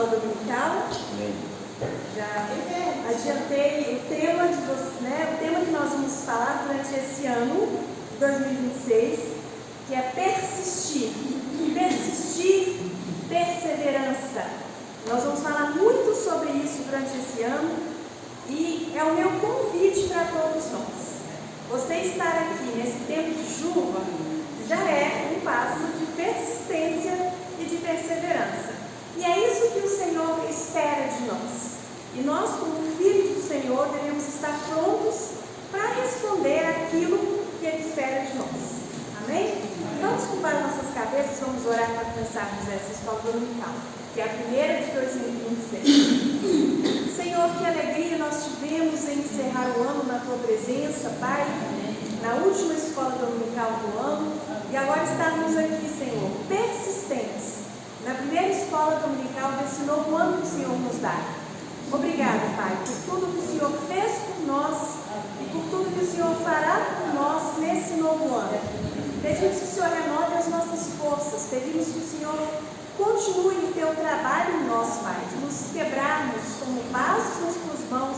escola dominical. Já adiantei o tema de vocês, né? O tema que nós vamos falar durante esse ano, 2026, que é persistir. Persistir, perseverança. Nós vamos falar muito sobre isso durante esse ano e é o meu convite para todos nós. Você estar aqui nesse tempo de chuva já é um passo de persistência e de perseverança. E é isso que o Senhor espera de nós. E nós, como filhos do Senhor, devemos estar prontos para responder aquilo que Ele espera de nós. Amém? Vamos curvar nossas cabeças, vamos orar para começarmos essa escola dominical, que é a primeira de 2026. Senhor, que alegria nós tivemos em encerrar o ano na Tua presença, Pai, na última escola dominical do ano, e agora estamos aqui, Senhor, persistentes, na primeira escola dominical desse novo ano que o Senhor nos dá. Obrigada, Pai, por tudo que o Senhor fez por nós e por tudo que o Senhor fará por nós nesse novo ano. Pedimos que o Senhor renove as nossas forças, pedimos que o Senhor continue o Teu trabalho em nós, Pai, de nos quebrarmos como vasos nas Tuas mãos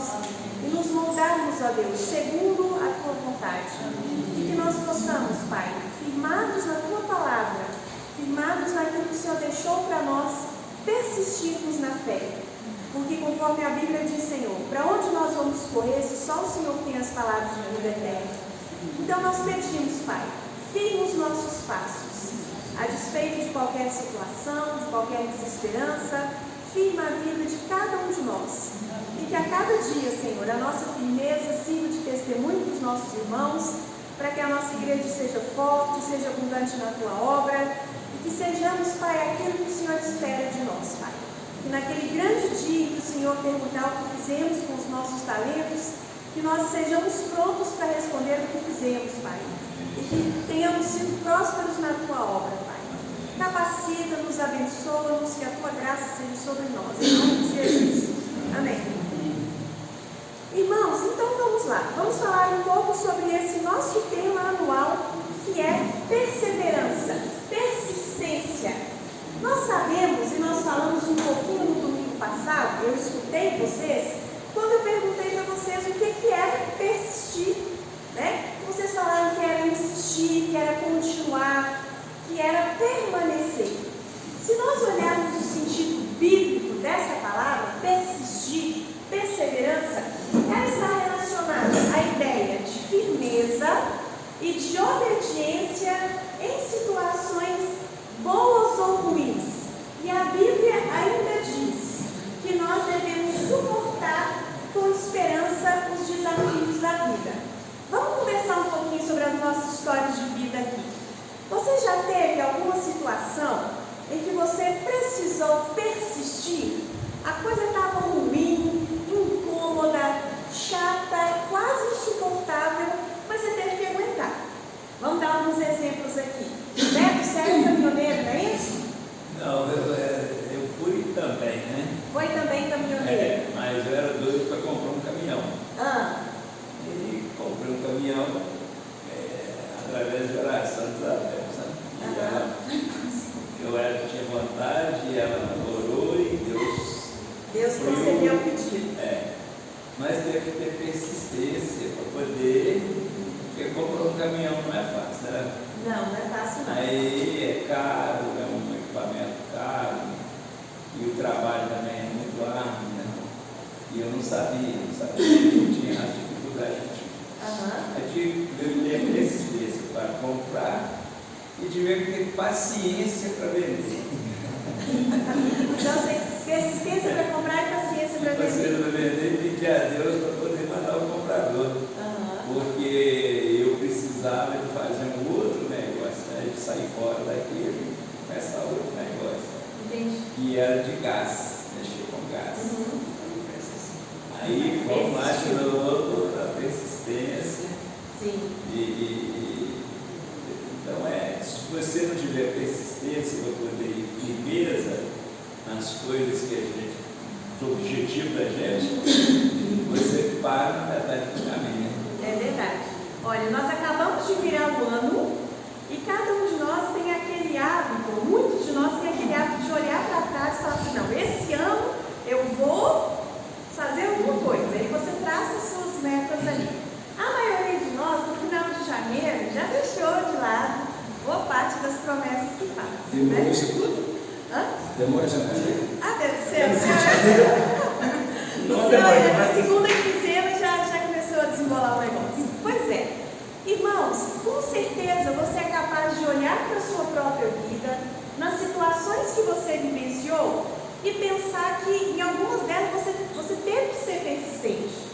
e nos moldarmos, ó Deus, segundo a Tua vontade. E que nós possamos, Pai, firmados na Tua palavra, firmados naquilo que o Senhor deixou para nós, persistirmos na fé. Porque conforme a Bíblia diz, Senhor, para onde nós vamos correr se só o Senhor tem as palavras de vida eterna? Então nós pedimos, Pai, firme os nossos passos, a despeito de qualquer situação, de qualquer desesperança, firma a vida de cada um de nós. E que a cada dia, Senhor, a nossa firmeza sirva de testemunho para os nossos irmãos, para que a nossa igreja seja forte, seja abundante na Tua obra, e que sejamos, Pai, aquilo que o Senhor espera de nós, Pai. Que naquele grande dia que o Senhor perguntar o que fizemos com os nossos talentos, que nós sejamos prontos para responder o que fizemos, Pai. E que tenhamos sido prósperos na Tua obra, Pai. Capacita-nos, abençoa-nos, que a Tua graça seja sobre nós. Em nome de Jesus. Amém. Irmãos, então vamos lá. Vamos falar um pouco sobre esse nosso tema anual, que é perseverança, persistência. Nós sabemos, e nós falamos um pouquinho no domingo passado, eu escutei vocês, quando eu perguntei para vocês o que era persistir, né? Vocês falaram que era insistir, que era continuar, que era permanecer. Se nós olharmos o sentido bíblico dessa palavra, persistir, perseverança, ela está relacionada à ideia de firmeza e de obediência em situações boas ou ruins. E a Bíblia ainda diz que nós devemos suportar com esperança os desafios da vida. Vamos conversar um pouquinho sobre as nossas histórias de vida aqui. Você já teve alguma situação em que você precisou persistir? A coisa estava ruim, incômoda, chata, quase insuportável, mas você teve que aguentar. Vamos dar alguns exemplos aqui. Beto, você era caminhoneiro, não é isso? Não, eu fui também, né? Foi também caminhoneiro? Mas eu era doido para comprar um caminhão. E comprei um caminhão através de oração de Isabel, sabe? Tinha vontade, e ela orou e Deus concedeu o pedido. Mas teve que ter persistência para poder, porque comprar um caminhão não é fácil, né? Não é fácil não. Aí é caro, é um equipamento caro, e o trabalho também é muito árduo, né? E eu não sabia, eu tinha as dificuldades. Eu tive que ter persistência para comprar e tive que ter paciência para vender. Então, persistência para comprar e paciência para vender. Paciência para vender e pedir a Deus para poder mandar o comprador. Porque eu precisava de fazer um outro negócio, né? De sair fora daquele e começar outro negócio. Entendi. Que era de gás, mexer com gás. Aí vamos lá de novo, a persistência. Sim. Então se você não tiver persistência para poder ir firmeza nas coisas que a gente, os objetivos da gente, você para na metade do caminho. É verdade. Olha, nós acabamos de virar o ano e cada um de nós tem aquele hábito, muitos de nós têm aquele hábito de olhar para trás e falar assim, não, esse ano Demora já. Deve ser. A segunda quinzena já começou a desembolar o negócio. Pois é. Irmãos, com certeza você é capaz de olhar para a sua própria vida, nas situações que você vivenciou, e pensar que em algumas delas você teve que ser persistente.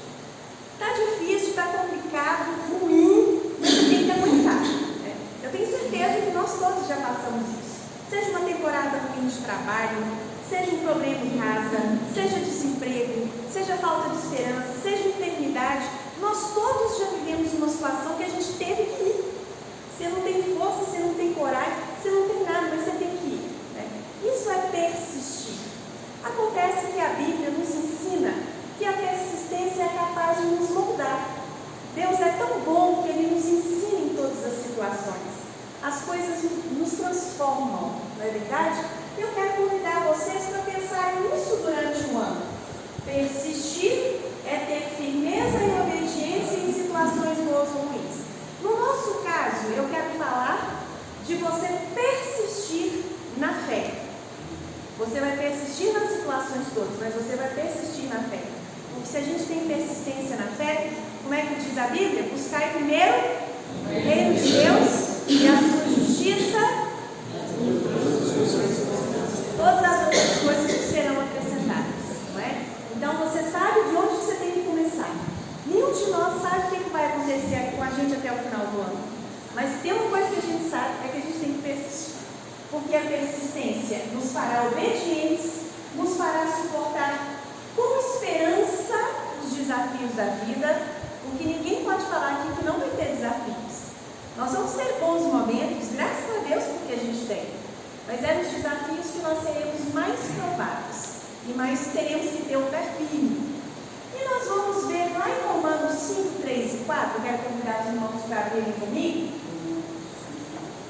Está difícil, está complicado, ruim, mas você tem que aguentar. Né? Eu tenho certeza que nós todos já passamos isso. Seja uma temporada ruim de trabalho, seja um problema em casa, seja desemprego, seja falta de esperança, seja enfermidade, nós todos já vivemos uma situação que a gente teve que ir. Você não tem força, você não tem coragem, você não tem nada, mas você tem que ir. Né? Isso é persistir. Acontece que a Bíblia nos ensina que a persistência é capaz de nos moldar. Deus é tão bom que Ele nos ensina em todas as situações. As coisas nos transformam, não é verdade? Eu quero convidar vocês para pensarem nisso durante o ano. Persistir é ter firmeza e obediência em situações boas ou ruins. No nosso caso, eu quero falar de você persistir na fé. Você vai persistir nas situações todas, mas você vai persistir na fé. Porque se a gente tem persistência na fé, como é que diz a Bíblia? Buscai primeiro o reino de Deus e a sua justiça, todas as outras coisas que serão acrescentadas, não é? Então você sabe de onde você tem que começar. Nenhum de nós sabe o que vai acontecer com a gente até o final do ano. Mas tem uma coisa que a gente sabe, é que a gente tem que persistir. Porque a persistência nos fará obedientes, nos fará suportar com esperança os desafios da vida, porque ninguém pode falar aqui que não vai ter desafios. Nós vamos ter bons momentos, graças a Deus, porque a gente tem. Mas é nos desafios que nós seremos mais provados e mais teremos que ter o pé firme. E nós vamos ver lá em Romanos 5, 3 e 4, quero convidar os irmãos para abrirem comigo.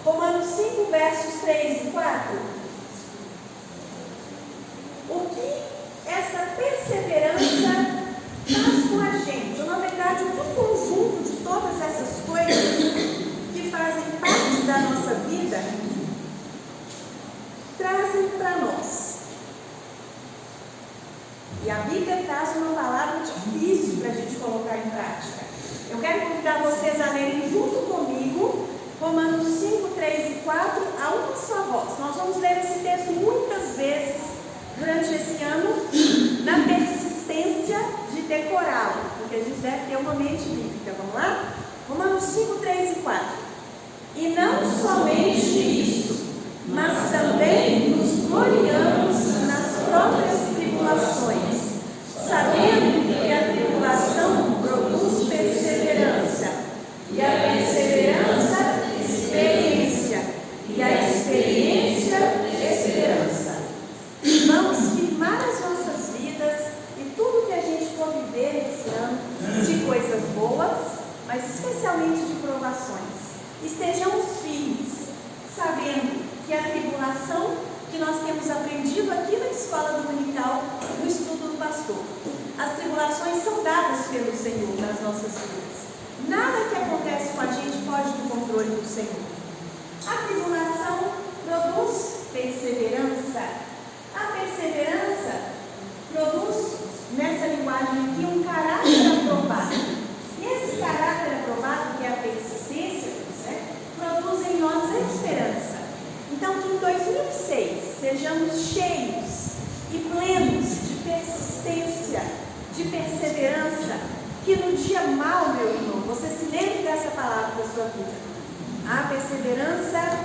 Romanos 5, versos 3 e 4. O que essa perseverança faz com a gente? Ou, na verdade, o que o conjunto de todas essas coisas que fazem parte da nossa vida trazem para nós. E a Bíblia traz uma palavra difícil para a gente colocar em prática. Eu quero convidar vocês a lerem junto comigo Romanos 5, 3 e 4 a uma só voz. Nós vamos ler esse texto muitas vezes durante esse ano, na persistência de decorá-lo, porque a gente deve ter uma mente bíblica. Vamos lá? Romanos 5, 3 e 4. E não somente isso, mas também nos gloriamos nas próprias tribulações, sabendo que a tribulação produz perseverança, e a perseverança, experiência, e a experiência, esperança. Vamos firmar as nossas vidas e tudo que a gente for viver esse ano, de coisas boas, mas especialmente de provações. Estejamos firmes, sabendo que a tribulação que nós temos aprendido aqui na escola dominical, no estudo do pastor, as tribulações são dadas pelo Senhor nas nossas vidas. Nada que acontece com a gente foge do controle do Senhor. A tribulação produz perseverança. A perseverança produz, nessa linguagem aqui, um caráter aprovado. E esse caráter aprovado, que é a persistência, produz em nós a esperança. Então, que em 2006 sejamos cheios e plenos de persistência, de perseverança, que no dia mau, meu irmão, você se lembre dessa palavra da sua vida. A perseverança,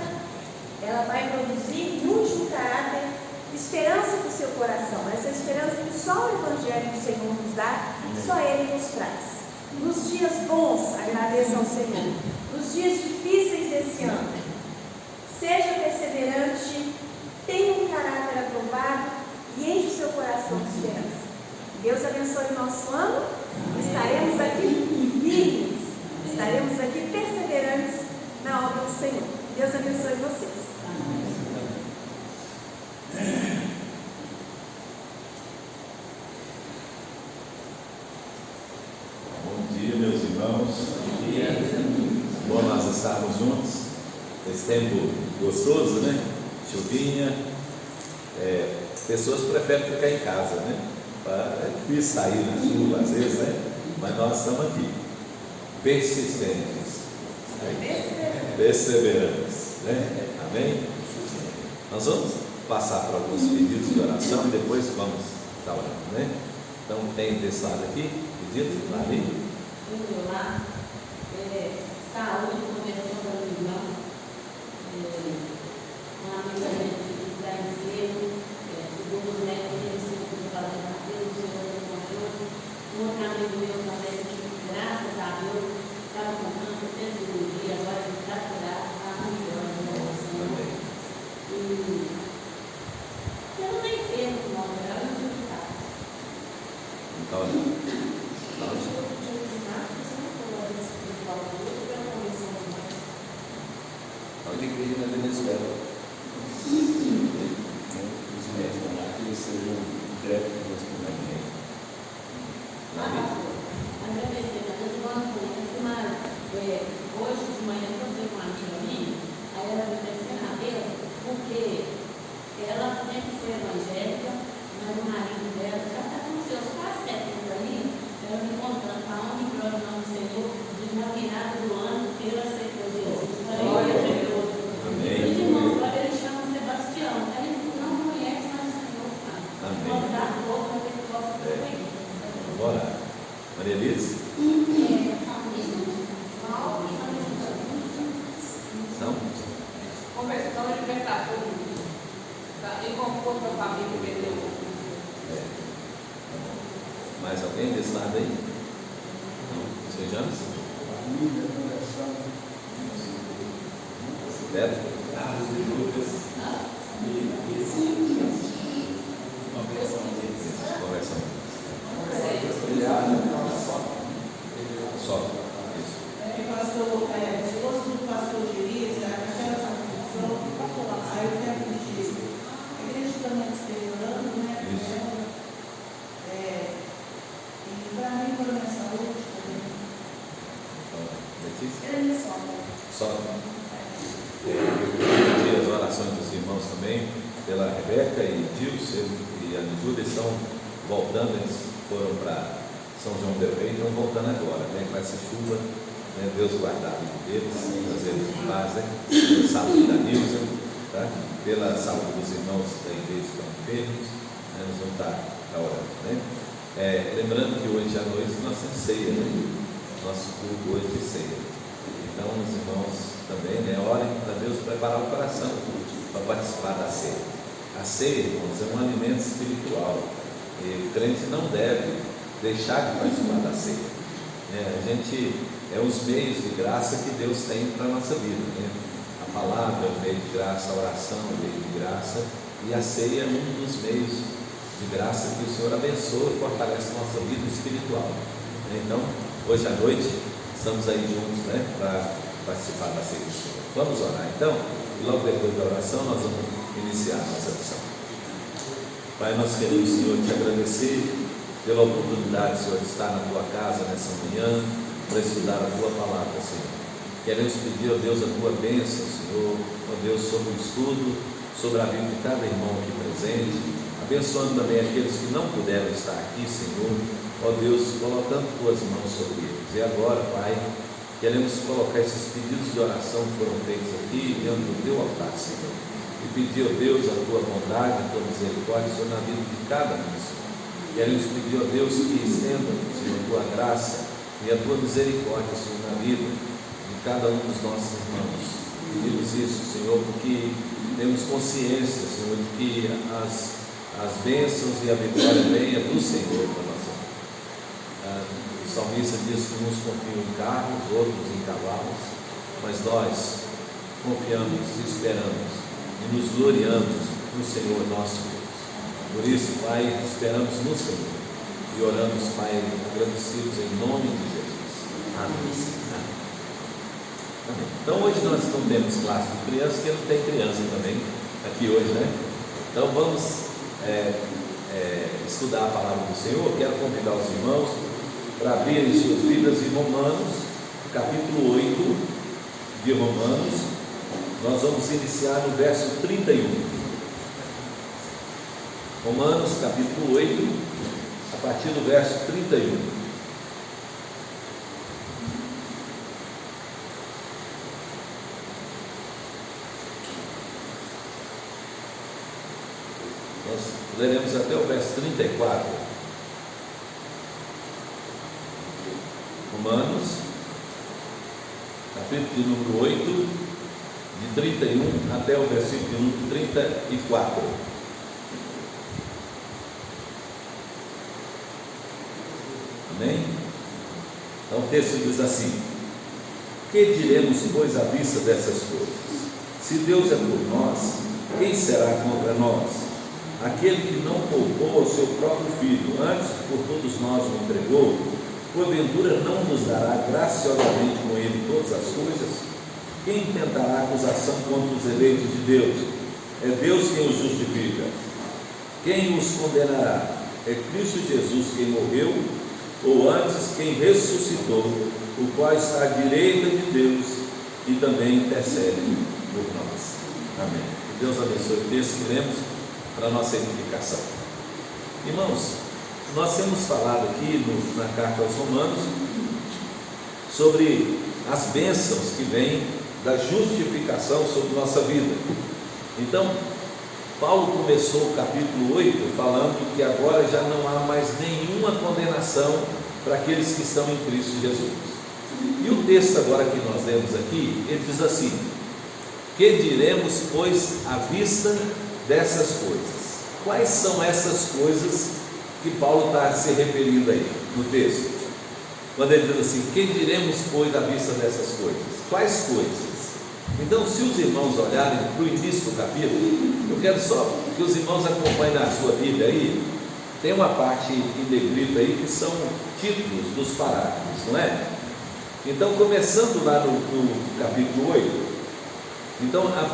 ela vai produzir, em último caráter, esperança para o seu coração. Essa esperança que só o Evangelho do Senhor nos dá, só Ele nos traz. Nos dias bons, agradeça ao Senhor. Nos dias difíceis desse ano, seja perseverante, tenha um caráter aprovado e enche o seu coração de esperança. Deus abençoe o nosso ano. Estaremos aqui firmes, estaremos aqui perseverantes na obra do Senhor. Deus abençoe vocês. Bom dia, meus irmãos. Bom dia. Bom nós estarmos juntos. Esse tempo gostoso, né? Chuvinha. pessoas preferem ficar em casa, né? É difícil sair na chuva às vezes, né? Mas nós estamos aqui, persistentes, perseverantes, né? Amém? Nós vamos passar para alguns pedidos de oração e depois vamos estar orando, né? Então tem desse lado aqui, pedidos lá ali. Indo lá, saúde, conversão da minha irmã, uma amiga da gente que está em enfermo, segundo os médicos, eles se fazer na Deus, o Senhor encontrou. Um outro amigo meu também, que graças a Deus, estava com câncer, fez cirurgia, agora ele está curado, está melhorando a oração. E eu não tenho enfermo, não, eu não tenho casa. Então, A igreja na Venezuela, os médicos lá, que eles sejam direto com os primeiros. Hoje de manhã eu estou com uma amiga minha, aí ela me desceu na beira, porque ela sempre foi evangélica, mas o marido dela já está com seus quase 70 anos, ela me contando para onde glória o nome do Senhor, de na virada do ano, ela aceitou Jesus. Os irmãos, agora ele chama Sebastião, ele não conhece, mas o Senhor sabe. Pode dar força para que ele possa prosseguir. bora. Maria Elise? Não? Conversão e libertação. Em conforto com a família que perdeu. Mais alguém desse lado aí? Não? Sejamos? Beto? Conversão. Só. Isso. Esposo do pastor Gerias, aquela função, aí eu quero pedir. A igreja também está orando, né? E para mim, para a minha saúde também. Letícia? Só. Pedir as orações dos irmãos também, pela Rebeca e Dilson e a Júlia, estão voltando, eles foram para São João del Rei, estão voltando agora, né? Com essa chuva, né? Deus guardar a vida deles, trazer eles em paz, né? Pela saúde da Nilza, tá? Pela saúde dos irmãos da igreja que estão enfermos, né? Nós vamos estar orando, né? Lembrando que hoje à noite nós temos ceia, né? Nosso culto hoje de ceia. Então os irmãos também, né? Orem para Deus preparar o coração para participar da ceia. A ceia, irmãos, é um alimento espiritual. E o crente não deve deixar de participar da ceia. A gente os meios de graça que Deus tem para a nossa vida, né? A palavra é um meio de graça, a oração é um meio de graça, e a ceia é um dos meios de graça que o Senhor abençoa e fortalece a nossa vida espiritual. Então, hoje à noite, estamos aí juntos, né, para participar da ceia do Senhor. Vamos orar então, e logo depois da oração nós vamos iniciar a nossa missão. Pai, nós queremos, Senhor, te agradecer pela oportunidade, Senhor, de estar na tua casa nessa manhã, para estudar a tua palavra, Senhor. Queremos pedir, ó Deus, a tua bênção, Senhor, ó Deus, sobre o estudo, sobre a vida de cada irmão aqui presente, abençoando também aqueles que não puderam estar aqui, Senhor, ó Deus, colocando tuas mãos sobre eles. E agora, Pai, queremos colocar esses pedidos de oração que foram feitos aqui diante do teu altar, Senhor, e pedir, ó Deus, a tua bondade, a tua misericórdia, Senhor, na vida de cada um, Senhor. Queremos pedir, ó Deus, que estenda, Senhor, a tua graça e a tua misericórdia, Senhor, na vida de cada um dos nossos irmãos. Pedimos isso, Senhor, porque temos consciência, Senhor, de que as bênçãos e a vitória venha do Senhor para nós. O salmista diz que uns confiam em carros, outros em cavalos, mas nós confiamos, esperamos e nos gloriamos no Senhor nosso Deus. Por isso, Pai, esperamos no Senhor e oramos, Pai, agradecidos em nome de Jesus. Amém. Então hoje nós não temos classe de criança, porque não tem criança também aqui hoje, né? Então vamos estudar a palavra do Senhor. Quero convidar os irmãos para abrirem suas Bíblias em Romanos, capítulo 8 de Romanos. Nós vamos iniciar no verso 31. Romanos capítulo 8, a partir do verso 31. Nós leremos até o verso 34. Romanos, capítulo número 8, de 31 até o versículo 34. Amém? Então o texto diz assim: que diremos, pois, à vista dessas coisas? Se Deus é por nós, quem será contra nós? Aquele que não poupou o seu próprio filho, antes por todos nós o entregou, porventura não nos dará graciosamente com ele todas as coisas? Quem tentará acusação contra os eleitos de Deus? É Deus quem os justifica. Quem os condenará? É Cristo Jesus quem morreu, ou antes quem ressuscitou, o qual está à direita de Deus e também intercede por nós. Amém. Que Deus abençoe o texto que lemos para a nossa edificação. Irmãos, nós temos falado aqui na carta aos Romanos sobre as bênçãos que vêm da justificação sobre nossa vida. Então, Paulo começou o capítulo 8 falando que agora já não há mais nenhuma condenação para aqueles que estão em Cristo Jesus. E o texto agora que nós lemos aqui, ele diz assim: que diremos, pois, à vista dessas coisas? Quais são essas coisas que Paulo está se referindo aí no texto? Quando ele diz assim: que diremos, pois, à vista dessas coisas? Quais coisas? Então, se os irmãos olharem para o início do capítulo, eu quero só que os irmãos acompanhem na sua Bíblia aí, tem uma parte em negrito aí que são títulos dos parágrafos, não é? Então, começando lá no capítulo 8, então a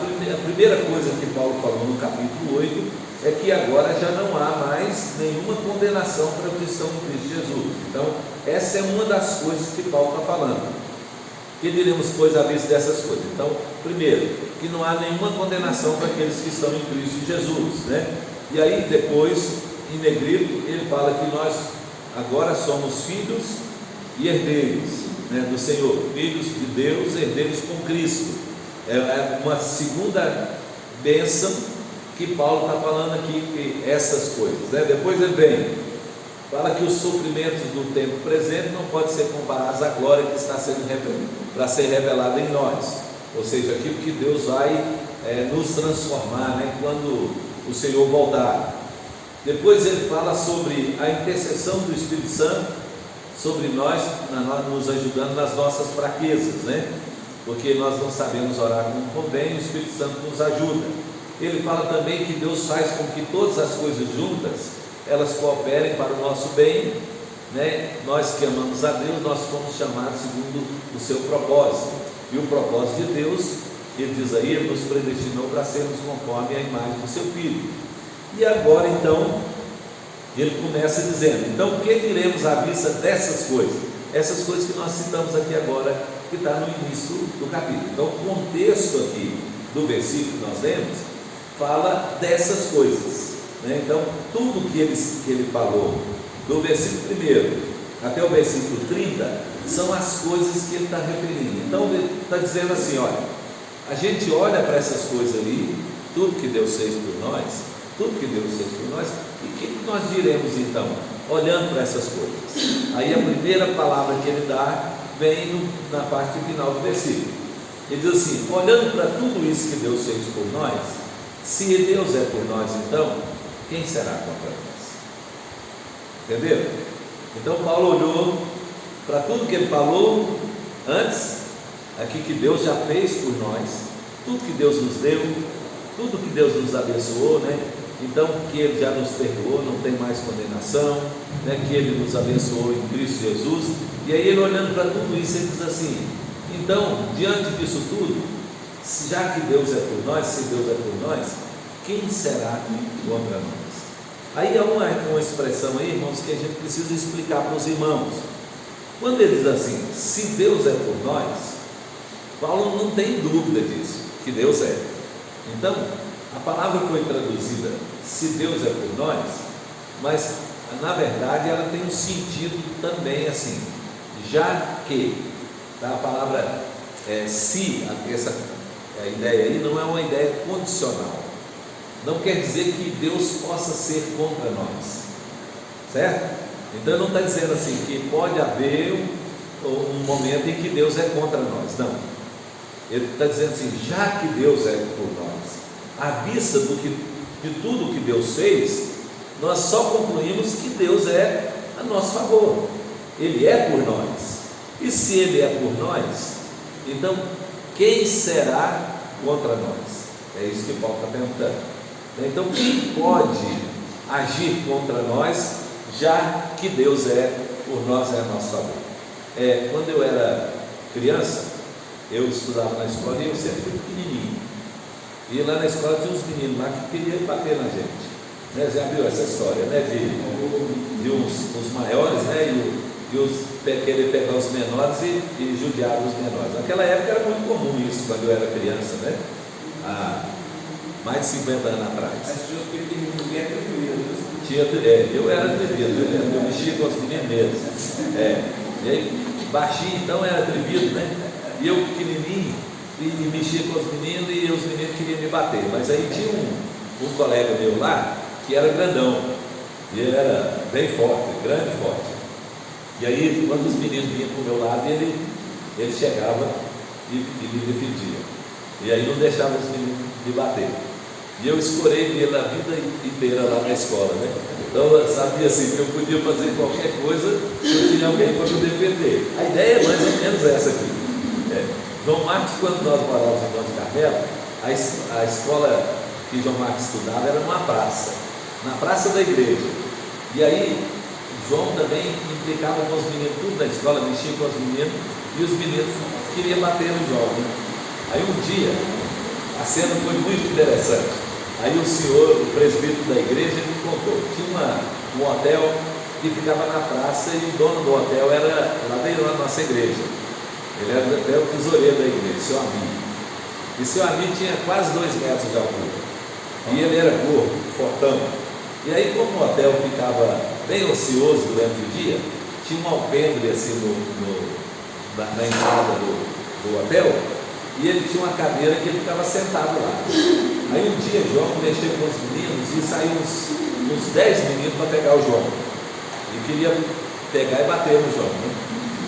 primeira coisa que Paulo falou no capítulo 8 é que agora já não há mais nenhuma condenação para os que estão em Cristo Jesus. Então, essa é uma das coisas que Paulo está falando. Que diremos, pois, à vista dessas coisas? Então, primeiro, que não há nenhuma condenação para aqueles que estão em Cristo Jesus, né? E aí, depois, em negrito, ele fala que nós agora somos filhos e herdeiros, né, do Senhor, filhos de Deus, herdeiros com Cristo. É uma segunda bênção que Paulo está falando aqui, que essas coisas, né? Depois ele vem, fala que os sofrimentos do tempo presente não podem ser comparados à glória que está sendo para ser revelada em nós, ou seja, aquilo que Deus vai nos transformar, né, quando o Senhor voltar. Depois ele fala sobre a intercessão do Espírito Santo sobre nós, nos ajudando nas nossas fraquezas, né? Porque nós não sabemos orar como convém, o Espírito Santo nos ajuda. Ele fala também que Deus faz com que todas as coisas juntas elas cooperem para o nosso bem, né? Nós que amamos a Deus, nós fomos chamados segundo o seu propósito, e o propósito de Deus, ele diz aí, ele nos predestinou para sermos conforme a imagem do seu Filho. E agora então, ele começa dizendo: então o que diremos à vista dessas coisas? Essas coisas que nós citamos aqui agora, que está no início do capítulo. Então o contexto aqui do versículo que nós lemos, fala dessas coisas, né? Então, tudo que ele falou, do versículo 1 até o versículo 30, são as coisas que ele está referindo. Então, ele está dizendo assim: olha, a gente olha para essas coisas ali, tudo que Deus fez por nós, e o que nós diremos então, olhando para essas coisas? Aí a primeira palavra que ele dá vem na parte final do versículo. Ele diz assim: olhando para tudo isso que Deus fez por nós, se Deus é por nós, então quem será contra nós? Entendeu? Então Paulo olhou para tudo que ele falou antes, aqui que Deus já fez por nós, tudo que Deus nos deu, tudo que Deus nos abençoou, né? Então, que Ele já nos perdoou, não tem mais condenação, né? Que Ele nos abençoou em Cristo Jesus. E aí ele, olhando para tudo isso, ele diz assim: então, diante disso tudo, já que Deus é por nós, se Deus é por nós, quem será contra nós? Aí há uma expressão aí, irmãos, que a gente precisa explicar para os irmãos. Quando ele diz assim, se Deus é por nós, Paulo não tem dúvida disso, que Deus é. Então, a palavra foi traduzida, se Deus é por nós, mas na verdade ela tem um sentido também assim, já que, tá? A palavra se, essa ideia aí não é uma ideia condicional, não quer dizer que Deus possa ser contra nós, certo? Então não está dizendo assim que pode haver um momento em que Deus é contra nós, não. Ele está dizendo assim, já que Deus é por nós, à vista de tudo que Deus fez, nós só concluímos que Deus é a nosso favor, Ele é por nós, e se Ele é por nós, então quem será contra nós? É isso que Paulo está perguntando. Então quem pode agir contra nós, já que Deus é por nós, é a nosso favor? Quando eu era criança, eu estudava na escola e eu sempre fui pequenininho, e lá na escola tinha uns meninos lá que queriam bater na gente, né? Já viu essa história, né? De uns maiores, né? Querer pegar os menores e judiar os menores. Naquela época era muito comum isso, quando eu era criança, né? Há mais de 50 anos atrás. Mas tinha os pequeninos bem atrevidos. Eu era atrevido, eu mexia com os meninos mesmo. E aí, baixinho então era atrevido, né? E eu pequenininho, e mexia com os meninos, e os meninos queriam me bater. Mas aí tinha um colega meu lá, que era grandão, e ele era bem forte, grande e forte. E aí, quando os meninos vinham para o meu lado, ele chegava e me defendia. E aí não deixava os meninos me bater. E eu escorei nele a vida inteira lá na escola, né? Então eu sabia assim que eu podia fazer qualquer coisa se eu tinha alguém para me defender. A ideia é mais ou menos essa aqui. João Marcos, quando nós morávamos em Monte Carmelo, a escola que João Marcos estudava era numa praça, na praça da igreja. E aí João também implicava com os meninos, tudo na escola, mexia com os meninos, e os meninos queriam bater no João, né? Aí um dia, a cena foi muito interessante. Aí o senhor, o presbítero da igreja, me contou, tinha um hotel que ficava na praça, e o dono do hotel era lá dentro da nossa igreja. Ele era até o tesoureiro da igreja, seu amigo. E seu amigo tinha quase 2 metros de altura. E ele era gordo, fortão. E aí, como o hotel ficava bem ocioso durante o dia, tinha um alpendre assim na entrada do hotel, e ele tinha uma cadeira que ele ficava sentado lá. Aí um dia João mexeu com os meninos e saiu uns 10 meninos para pegar o João. E queria pegar e bater no João, né?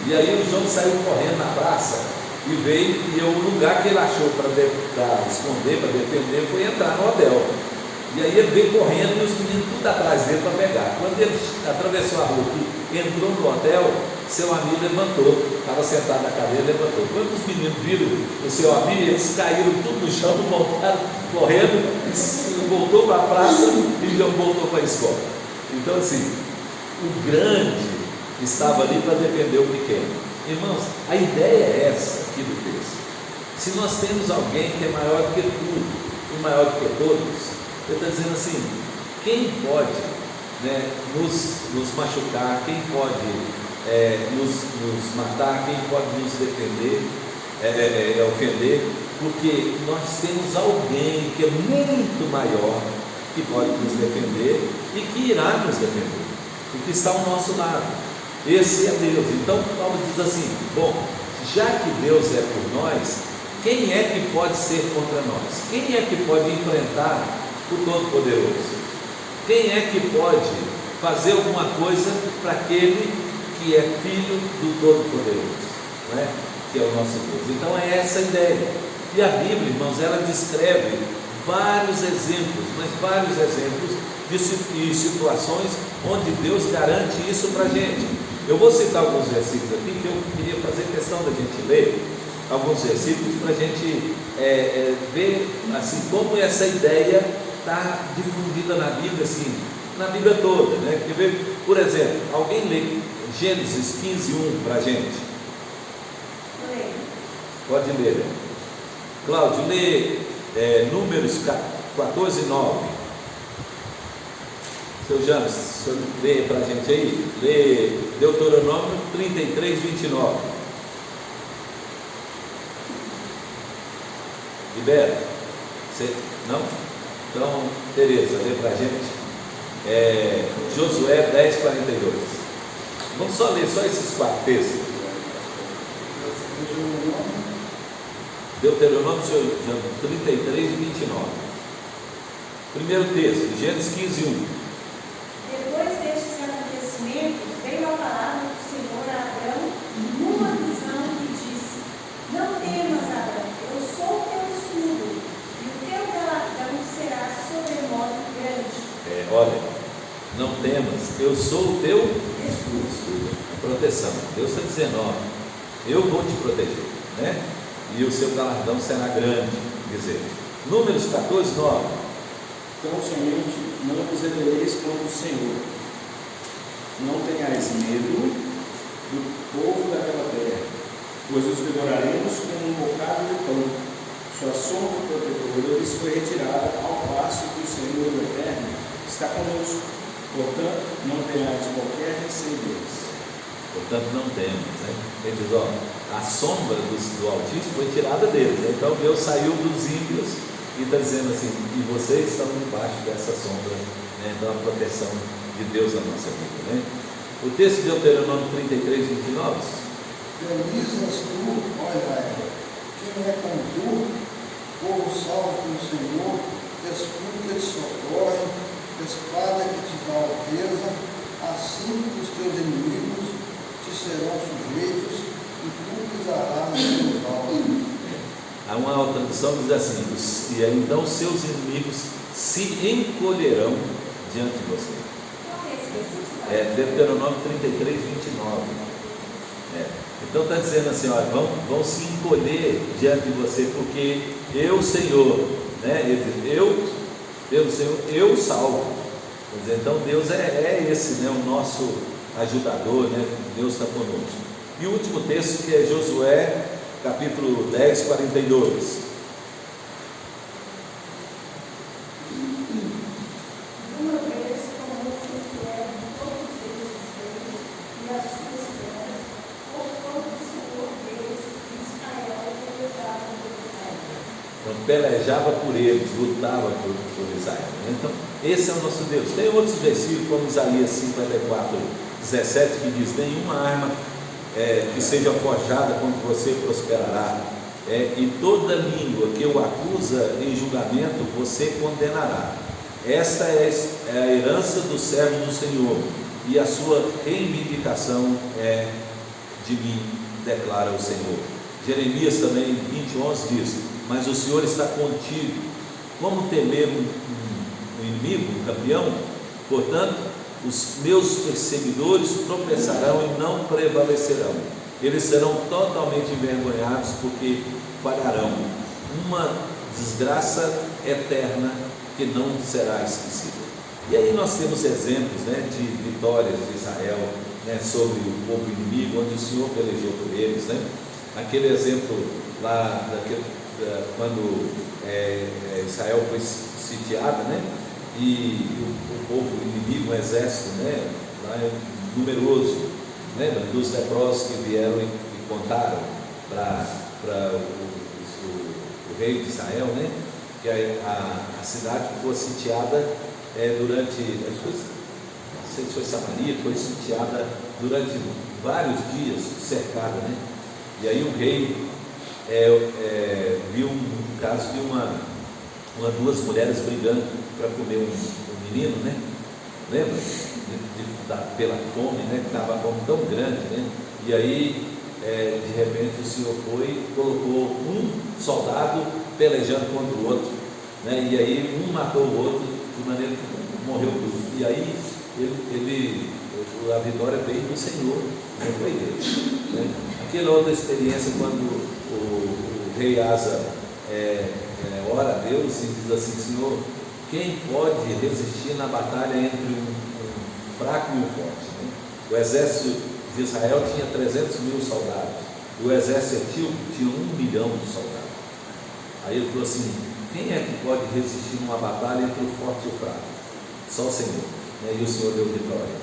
E aí o João saiu correndo na praça e veio, e o lugar que ele achou para esconder, para defender, foi entrar no hotel. E aí ele veio correndo e os meninos tudo atrás dele para pegar. Quando ele atravessou a rua e entrou no hotel, seu amigo levantou, estava sentado na cadeira, levantou. Quando os meninos viram o seu amigo, eles caíram tudo no chão, voltaram correndo, voltou para a praça e já voltou para a escola. Então assim, o grande estava ali para defender o pequeno. Irmãos, a ideia é essa aqui do texto. Se nós temos alguém que é maior do que tudo e maior do que todos, ele está dizendo assim, quem pode, né, nos machucar, quem pode nos matar, quem pode nos defender, ofender, porque nós temos alguém que é muito maior, que pode nos defender e que irá nos defender, e que está ao nosso lado. Esse é Deus. Então Paulo diz assim, bom, já que Deus é por nós, quem é que pode ser contra nós? Quem é que pode enfrentar o Todo-Poderoso? Quem é que pode fazer alguma coisa para aquele que é filho do Todo-Poderoso, né? Que é o nosso Deus? Então é essa a ideia. E a Bíblia, irmãos, ela descreve vários exemplos, mas vários exemplos de situações onde Deus garante isso para a gente. Eu vou citar alguns versículos aqui que eu queria fazer questão da gente ler, alguns versículos para a gente ver assim, como essa ideia está difundida na Bíblia, assim, na Bíblia toda, né? Quer ver? Por exemplo, alguém lê Gênesis 15:1 para a gente? Pode ler, né? Cláudio, lê Números 14:9. Seu James, o senhor lê para a gente aí? Lê Deuteronômio 33:29. Libera. Você, não? Então, Tereza, lê para a gente. Josué 10:42. Vamos só ler só esses 4 textos. Deuteronômio 33 e 29. Primeiro texto, Gênesis 15:1. Depois destes acontecimentos, veio a palavra do Senhor a Abrão numa visão e disse: Não temas, Abrão, eu sou o teu escudo, e o teu galardão será sobremodo grande. Olha, não temas, eu sou o teu escudo, a proteção. Deus está dizendo, ó, eu vou te proteger, né? E o seu galardão será grande. Quer dizer, Números 14:9. Então somente não vos rebeleis contra o Senhor. Não tenhais medo do povo daquela terra, pois os devoraremos com um bocado de pão. Sua sombra protetora lhes foi retirada, ao passo que o Senhor Eterno está conosco. Portanto, não tenhais qualquer receio deles. Portanto, não temos, né? Ele diz, ó, a sombra do Altíssimo foi tirada deles, né? Então Deus saiu dos ímpios e está dizendo assim, e vocês estão debaixo dessa sombra, né? Então a proteção de Deus na nossa vida, né? O texto de Deuteronômio 33, 29. Feliz és tu, ó Israel, quem é como tu, povo salvo pelo Senhor, escudo que te socorre, espada que te dá alteza, assim que os teus inimigos te serão sujeitos e tu pisarás nos teus altos. Há uma tradução que diz assim, e aí, então seus inimigos se encolherão diante de você. Qual é esse versículo? Deuteronômio 33, 29. Então está dizendo assim, ó, vão se encolher diante de você, porque eu, Senhor, né? Ele diz, pelo Senhor, eu salvo. Quer dizer, então Deus é esse, né? O nosso ajudador, né? Deus está conosco. E o último texto, que é Josué, capítulo 10, 42. Uma vez tomou Josué todos esses reis e as suas terras, por todo o Senhor Deus de Israel pelejava por Israel. Então pelejava por eles, lutava por Israel. Então esse é o nosso Deus. Tem outros versículos, como Isaías 54, 17, que diz, nenhuma arma que seja forjada contra você prosperará, e toda língua que o acusa em julgamento você condenará. Esta é a herança dos servos do Senhor, e a sua reivindicação é de mim, declara o Senhor. Jeremias também 20:11 diz, mas o Senhor está contigo. Como temer um inimigo, um campeão? Portanto, os meus perseguidores tropeçarão e não prevalecerão. Eles serão totalmente envergonhados, porque falharão. Uma desgraça eterna que não será esquecida. E aí nós temos exemplos, né, de vitórias de Israel, né, sobre o povo inimigo, onde o Senhor pelejou por eles, né? Aquele exemplo lá, quando Israel foi sitiada, né? E o povo inimigo, o exército, né, lá numeroso, lembra dos leprosos que vieram e contaram para o rei de Israel, né, que a cidade ficou sitiada durante, não sei se foi Samaria, foi sitiada durante vários dias, cercada, né? E aí o rei viu um caso de duas mulheres brigando para comer um menino, né? Lembra? Pela fome, né? Que estava a fome tão grande, né? E aí, de repente, o Senhor foi e colocou um soldado pelejando contra o outro, né? E aí um matou o outro de maneira que morreu tudo. E aí a vitória veio do Senhor, não foi dele, né? Aquela outra experiência quando o rei Asa ora a Deus e diz assim, Senhor, quem pode resistir na batalha entre um fraco e um forte, né? O exército de Israel tinha 300.000 soldados, o exército etíope tinha 1 milhão de soldados. Aí ele falou assim, quem é que pode resistir numa batalha entre o forte e o fraco? Só o Senhor, né? E o Senhor deu vitória.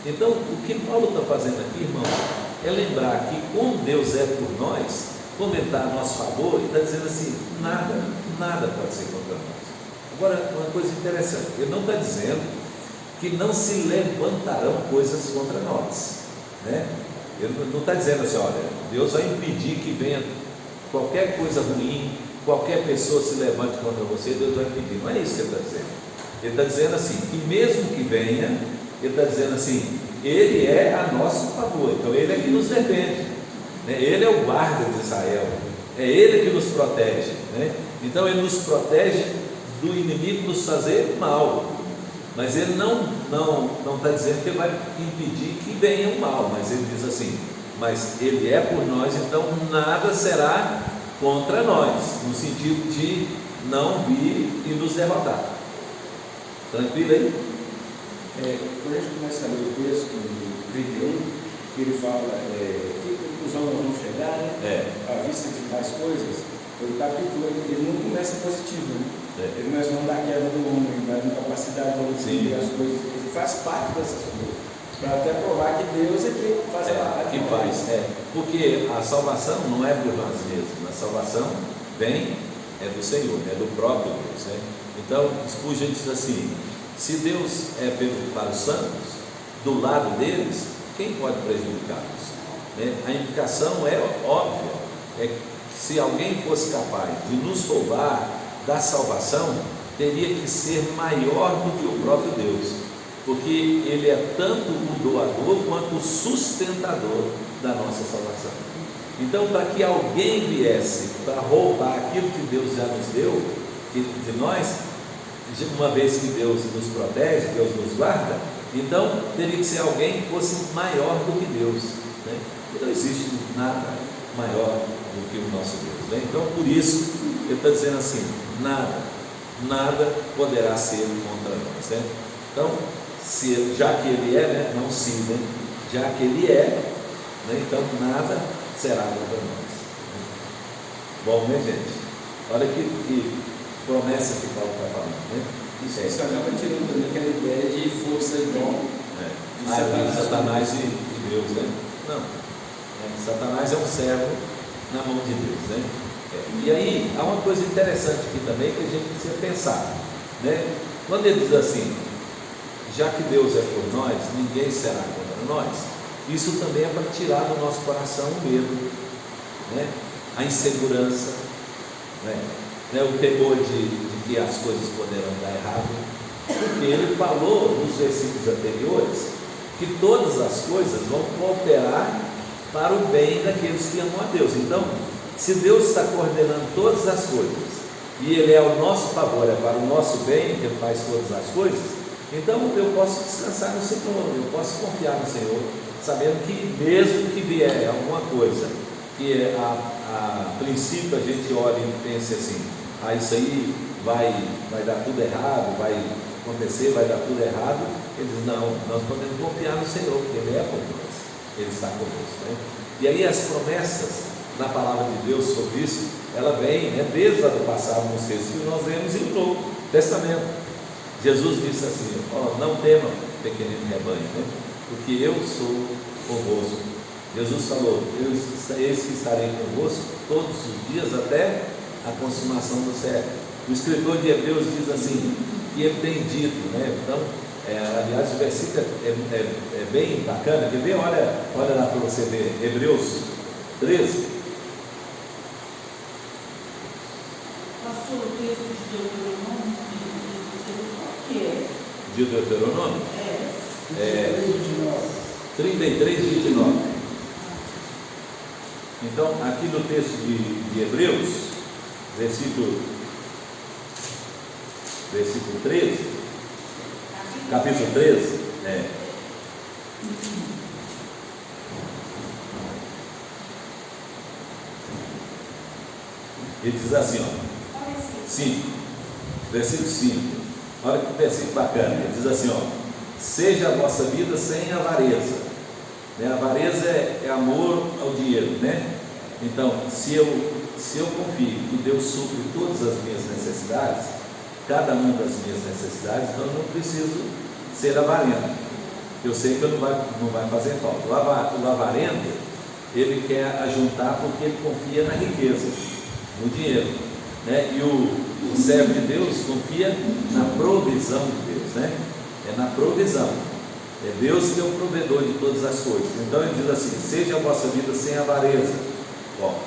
Então o que Paulo está fazendo aqui, irmão, é lembrar que como Deus é por nós, comentar a nosso favor, e está dizendo assim, nada pode ser contra nós. Agora, uma coisa interessante, ele não está dizendo que não se levantarão coisas contra nós, né? Ele não está dizendo assim, olha, Deus vai impedir que venha qualquer coisa ruim, qualquer pessoa se levante contra você, Deus vai impedir. Não é isso que ele está dizendo. Ele está dizendo assim, que mesmo que venha, ele está dizendo assim, Ele é a nosso favor, então Ele é que nos defende, né? Ele é o guarda de Israel, é Ele que nos protege, né? Então Ele nos protege do inimigo nos fazer mal, mas Ele não está dizendo que Ele vai impedir que venha o mal, mas Ele diz assim, mas Ele é por nós, então nada será contra nós, no sentido de não vir e nos derrotar. Tranquilo aí? Quando a gente começa a ler o texto do 31, que ele fala que conclusão nós vamos chegar, né? À vista de tais coisas, o capítulo ele não começa positivo, né? Ele começa falando da queda do homem, da incapacidade do homem de viver as coisas, ele faz parte dessas coisas, para até provar que Deus é quem faz parte. Que faz, porque a salvação não é por nós mesmos, a salvação vem do Senhor, é do próprio Deus, né? Então, Spurgeon diz assim, se Deus é para os santos, do lado deles, quem pode prejudicá-los? A implicação é óbvia, é que se alguém fosse capaz de nos roubar da salvação, teria que ser maior do que o próprio Deus, porque Ele é tanto o doador quanto o sustentador da nossa salvação. Então, para que alguém viesse para roubar aquilo que Deus já nos deu, de nós, uma vez que Deus nos protege, Deus nos guarda, então teria que ser alguém que fosse maior do que Deus, né? E não existe nada maior do que o nosso Deus, né? Então, por isso, ele está dizendo assim, nada poderá ser contra nós, né? Então, já que Ele é, né? Não se, né? Já que Ele é, né? Então nada será contra nós. Bom, né, gente? Olha que promessa que Paulo está falando, né? Isso acaba tirando também aquela ideia de força e dom de Satanás e Deus, né? Não, Satanás é um servo na mão de Deus, né? E aí há uma coisa interessante aqui também que a gente precisa pensar, né? Quando ele diz assim, já que Deus é por nós, ninguém será contra nós, isso também é para tirar do nosso coração o medo, né? A insegurança, né? O temor de que as coisas poderão dar errado, porque ele falou nos versículos anteriores que todas as coisas vão cooperar para o bem daqueles que amam a Deus. Então, se Deus está coordenando todas as coisas e Ele é ao nosso favor, é para o nosso bem que Ele faz todas as coisas, então eu posso descansar no Senhor, eu posso confiar no Senhor, sabendo que mesmo que vier alguma coisa que a princípio a gente olha e pense assim, isso aí vai dar tudo errado, vai acontecer, vai dar tudo errado, ele diz, não, nós podemos confiar no Senhor, porque Ele é por nós, Ele está conosco, né? E aí as promessas na palavra de Deus sobre isso, ela vem, né, desde lá do passado, nos textos que nós vemos no Novo Testamento. Jesus disse assim, não temam, pequenino rebanho, né? Porque eu sou convosco. Jesus falou, eis que estarei convosco todos os dias até a consumação do século. O escritor de Hebreus diz assim, que ele tem dito, né? Então, aliás, o versículo é bem bacana, quer ver? Olha lá para você ver, Hebreus 13. Pastor, o texto de Deuteronômio, o que é? De Deuteronômio? 33, 29. Então, aqui no texto de Hebreus, versículo 13, capítulo 13, ele diz assim, 5, versículo 5, olha que versículo bacana, ele diz assim, seja a vossa vida sem avareza, né? Avareza é amor ao dinheiro, né? Então, se eu confio que Deus supre todas as minhas necessidades, cada uma das minhas necessidades, então eu não preciso ser avarento, eu sei que não vai fazer falta. O avarento, ele quer ajuntar porque ele confia na riqueza, no dinheiro, né? E o O servo de Deus confia na provisão de Deus, né? É na provisão. É Deus que é o provedor de todas as coisas. Então ele diz assim: seja a vossa vida sem avareza,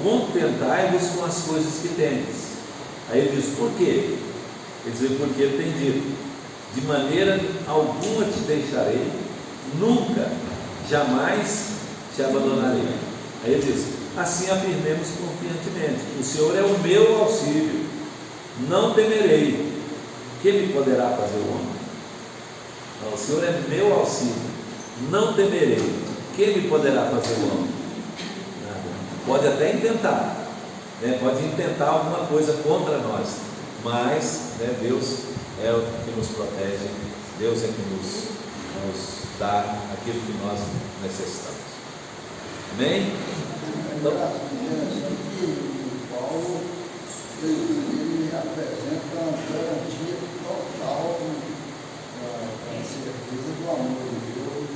contentai-vos com as coisas que tendes. Aí ele diz: por quê? Ele diz: porque ele tem dito: de maneira alguma te deixarei, nunca, jamais te abandonarei. Aí ele diz: assim afirmemos confiantemente: o Senhor é o meu auxílio, não temerei. Que me poderá fazer o homem? Não, o Senhor é meu auxílio, não temerei. Que me poderá fazer o homem? Nada. Pode até intentar, né? Pode intentar alguma coisa contra nós, mas, né, Deus é o que nos protege, Deus é que nos dá aquilo que nós necessitamos. Amém? Então, Paulo ele apresenta uma garantia total da certeza do amor de Deus.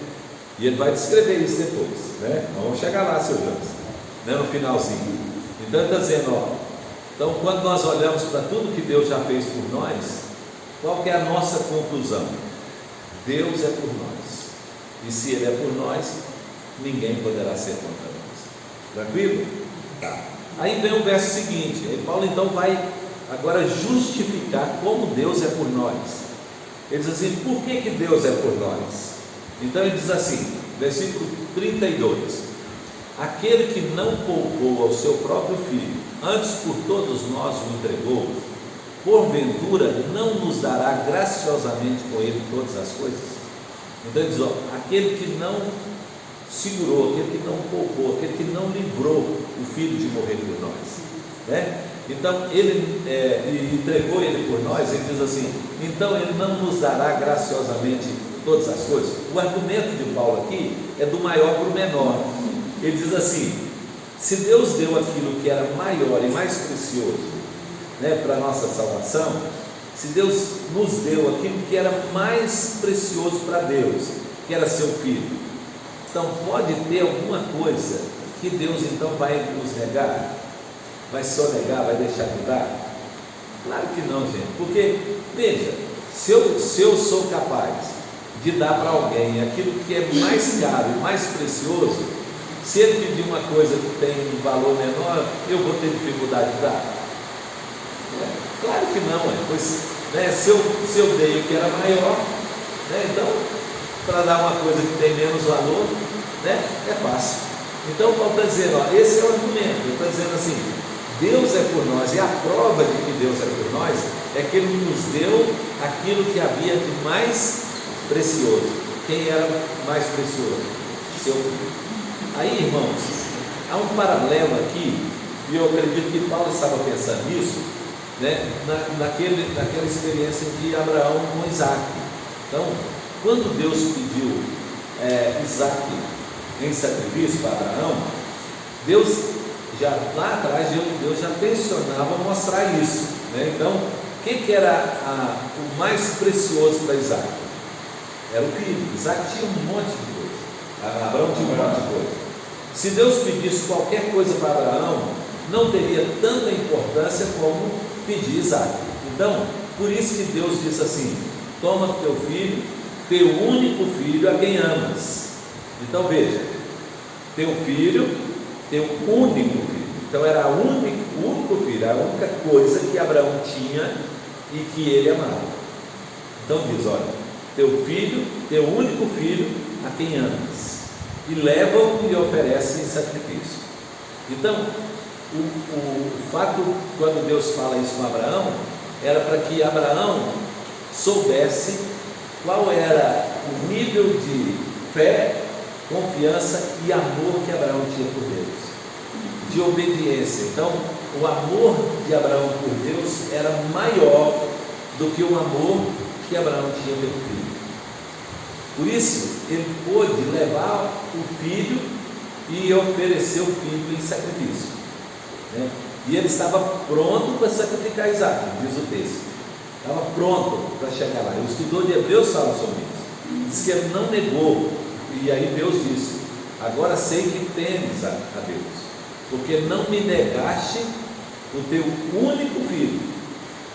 E ele vai descrever isso depois, né? Vamos chegar lá, seu Jonas, né? No finalzinho. Então ele está dizendo, então quando nós olhamos para tudo que Deus já fez por nós, qual que é a nossa conclusão? Deus é por nós, e se Ele é por nós, ninguém poderá ser contra nós. Tranquilo? Tá. Aí vem o verso seguinte, aí Paulo então vai agora justificar como Deus é por nós. Ele diz assim: por que Deus é por nós? Então ele diz assim, versículo 32: aquele que não poupou ao seu próprio filho, antes por todos nós o entregou, porventura não nos dará graciosamente com ele todas as coisas? Então ele diz, aquele que não segurou, aquele que não poupou, aquele que não livrou o filho de morrer por nós, né? Então ele entregou ele por nós. Ele diz assim: então ele não nos dará graciosamente todas as coisas. O argumento de Paulo aqui é do maior para o menor. Ele diz assim: se Deus deu aquilo que era maior e mais precioso, né, para a nossa salvação, se Deus nos deu aquilo que era mais precioso para Deus, que era seu filho, então pode ter alguma coisa que Deus então vai nos negar? Vai sonegar, vai deixar de dar? Claro que não, gente, porque veja, se eu sou capaz de dar para alguém aquilo que é mais caro e mais precioso, se ele pedir uma coisa que tem um valor menor, eu vou ter dificuldade de dar? Claro que não, pois, né, se eu dei o que era maior, né, então para dar uma coisa que tem menos valor, né, é fácil. Então Paulo está dizendo, esse é o argumento. Ele está dizendo assim: Deus é por nós, e a prova de que Deus é por nós é que Ele nos deu aquilo que havia de mais precioso. Quem era mais precioso? Seu filho. Aí, irmãos, há um paralelo aqui, e eu acredito que Paulo estava pensando nisso, né, naquela experiência de Abraão com Isaac. Então, quando Deus pediu Isaac em sacrifício para Abraão, Deus já lá atrás, Deus já tensionava mostrar isso, né? Então, o que era o mais precioso para Isaac? Era o filho. Isaac tinha um monte de coisa, Abraão tinha um monte de coisa. Se Deus pedisse qualquer coisa para Abraão, não teria tanta importância como pedir Isaac. Então, por isso que Deus disse assim: toma teu filho, teu único filho, a quem amas. Então veja, teu filho, teu único filho. Então era o único filho, a única coisa que Abraão tinha e que ele amava. Então diz, olha, teu filho, teu único filho, a quem amas, e leva-o e lhe oferece em sacrifício. Então, o fato, quando Deus fala isso com Abraão, era para que Abraão soubesse qual era o nível de fé, confiança e amor que Abraão tinha por Deus, de obediência. Então, o amor de Abraão por Deus era maior do que o amor que Abraão tinha pelo filho. Por isso, ele pôde levar o filho e oferecer o filho em sacrifício, né? E ele estava pronto para sacrificar Isaac, diz o texto. Estava pronto para chegar lá. O escritor de Hebreus fala sobre isso. Diz que ele não negou. E aí Deus disse: agora sei que temes a Deus, porque não me negaste o teu único filho.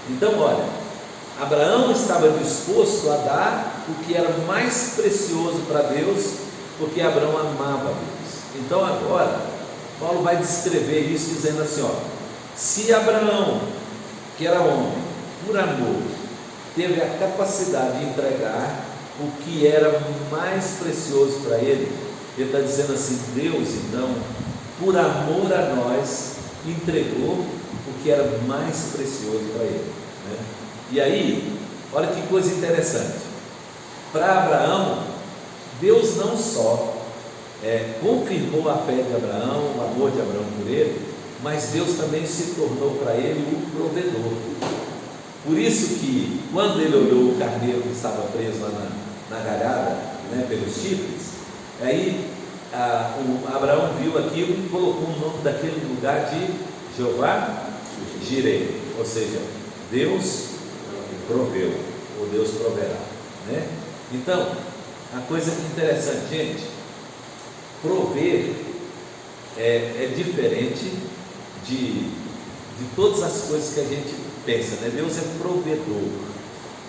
Então, olha, Abraão estava disposto a dar o que era mais precioso para Deus, porque Abraão amava Deus. Então agora, Paulo vai descrever isso dizendo assim, ó: se Abraão, que era homem, por amor, teve a capacidade de entregar o que era mais precioso para ele está dizendo assim, Deus então, por amor a nós, entregou o que era mais precioso para ele, né? E aí, olha que coisa interessante, para Abraão, Deus não só confirmou a fé de Abraão, o amor de Abraão por ele, mas Deus também se tornou para ele o provedor. Por isso que, quando ele olhou o carneiro que estava preso lá na galhada, né, pelos chifres, aí Abraão viu aquilo e colocou o nome daquele lugar de Jeová Jireh, ou seja, Deus proveu, ou Deus proverá, né? Então, a coisa interessante, gente, prover é diferente de todas as coisas que a gente pensa, né? Deus é provedor,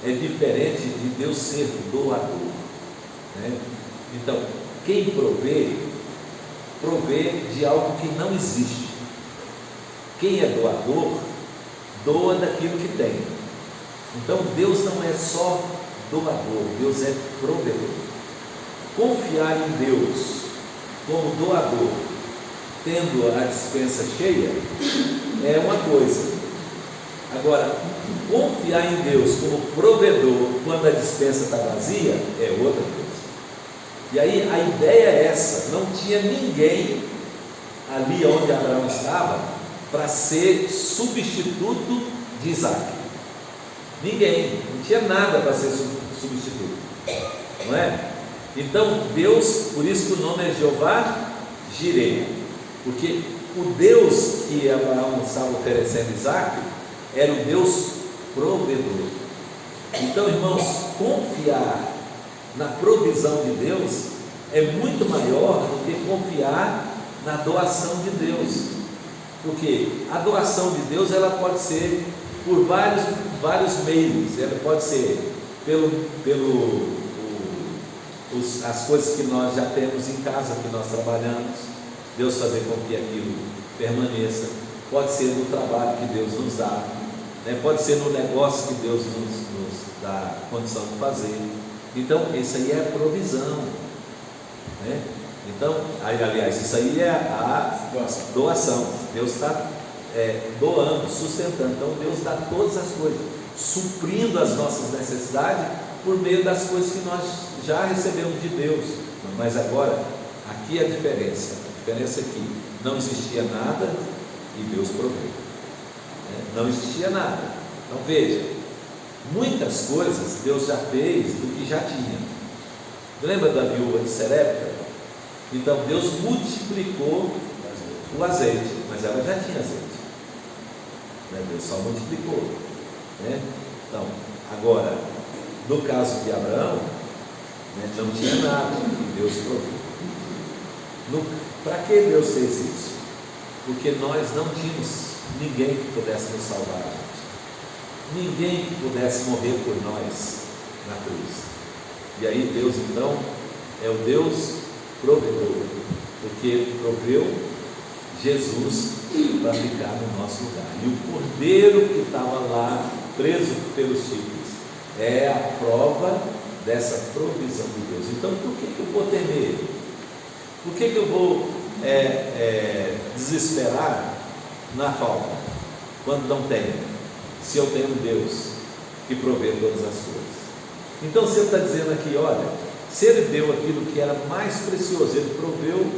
é diferente de Deus ser doador, né? Então, quem provê de algo que não existe. Quem é doador, doa daquilo que tem. Então Deus não é só doador, Deus é provedor. Confiar em Deus como doador, tendo a despensa cheia, é uma coisa. Agora, confiar em Deus como provedor quando a despensa está vazia é outra coisa. E aí a ideia é essa: não tinha ninguém ali onde Abraão estava para ser substituto de Isaac. Ninguém, não tinha nada para ser substituto, não é? Então Deus, por isso que o nome é Jeová Jireh, porque o Deus que Abraão estava oferecendo Isaac era o Deus provedor. Então, irmãos, confiar na provisão de Deus é muito maior do que confiar na doação de Deus, porque a doação de Deus ela pode ser por vários meios. Ela pode ser as coisas que nós já temos em casa, que nós trabalhamos, Deus fazer com que aquilo permaneça. Pode ser no trabalho que Deus nos dá, né? Pode ser no negócio que Deus nos dá condição de fazer. Então, isso aí é a provisão, né? Então, aliás, isso aí é a doação. Deus está doando, sustentando. Então, Deus dá todas as coisas, suprindo as nossas necessidades por meio das coisas que nós já recebemos de Deus. Mas agora, aqui é a diferença. A diferença é que não existia nada e Deus proveu, né? Não existia nada. Então, veja, muitas coisas Deus já fez do que já tinha. Lembra da viúva de Serepta? Então Deus multiplicou o azeite, mas ela já tinha azeite, né? Deus só multiplicou, né? Então, agora, no caso de Abraão, né, não tinha nada e Deus provou. Para que Deus fez isso? Porque nós não tínhamos ninguém que pudesse nos salvar, ninguém que pudesse morrer por nós na cruz. E aí Deus então é o Deus provedor, porque Ele proveu Jesus para ficar no nosso lugar. E o cordeiro que estava lá preso pelos chifres é a prova dessa provisão de Deus. Então por que eu vou temer? Por que eu vou desesperar na falta quando não tenho? Se eu tenho um Deus que provê todas as coisas. Então você está dizendo aqui, olha, se Ele deu aquilo que era mais precioso, Ele proveu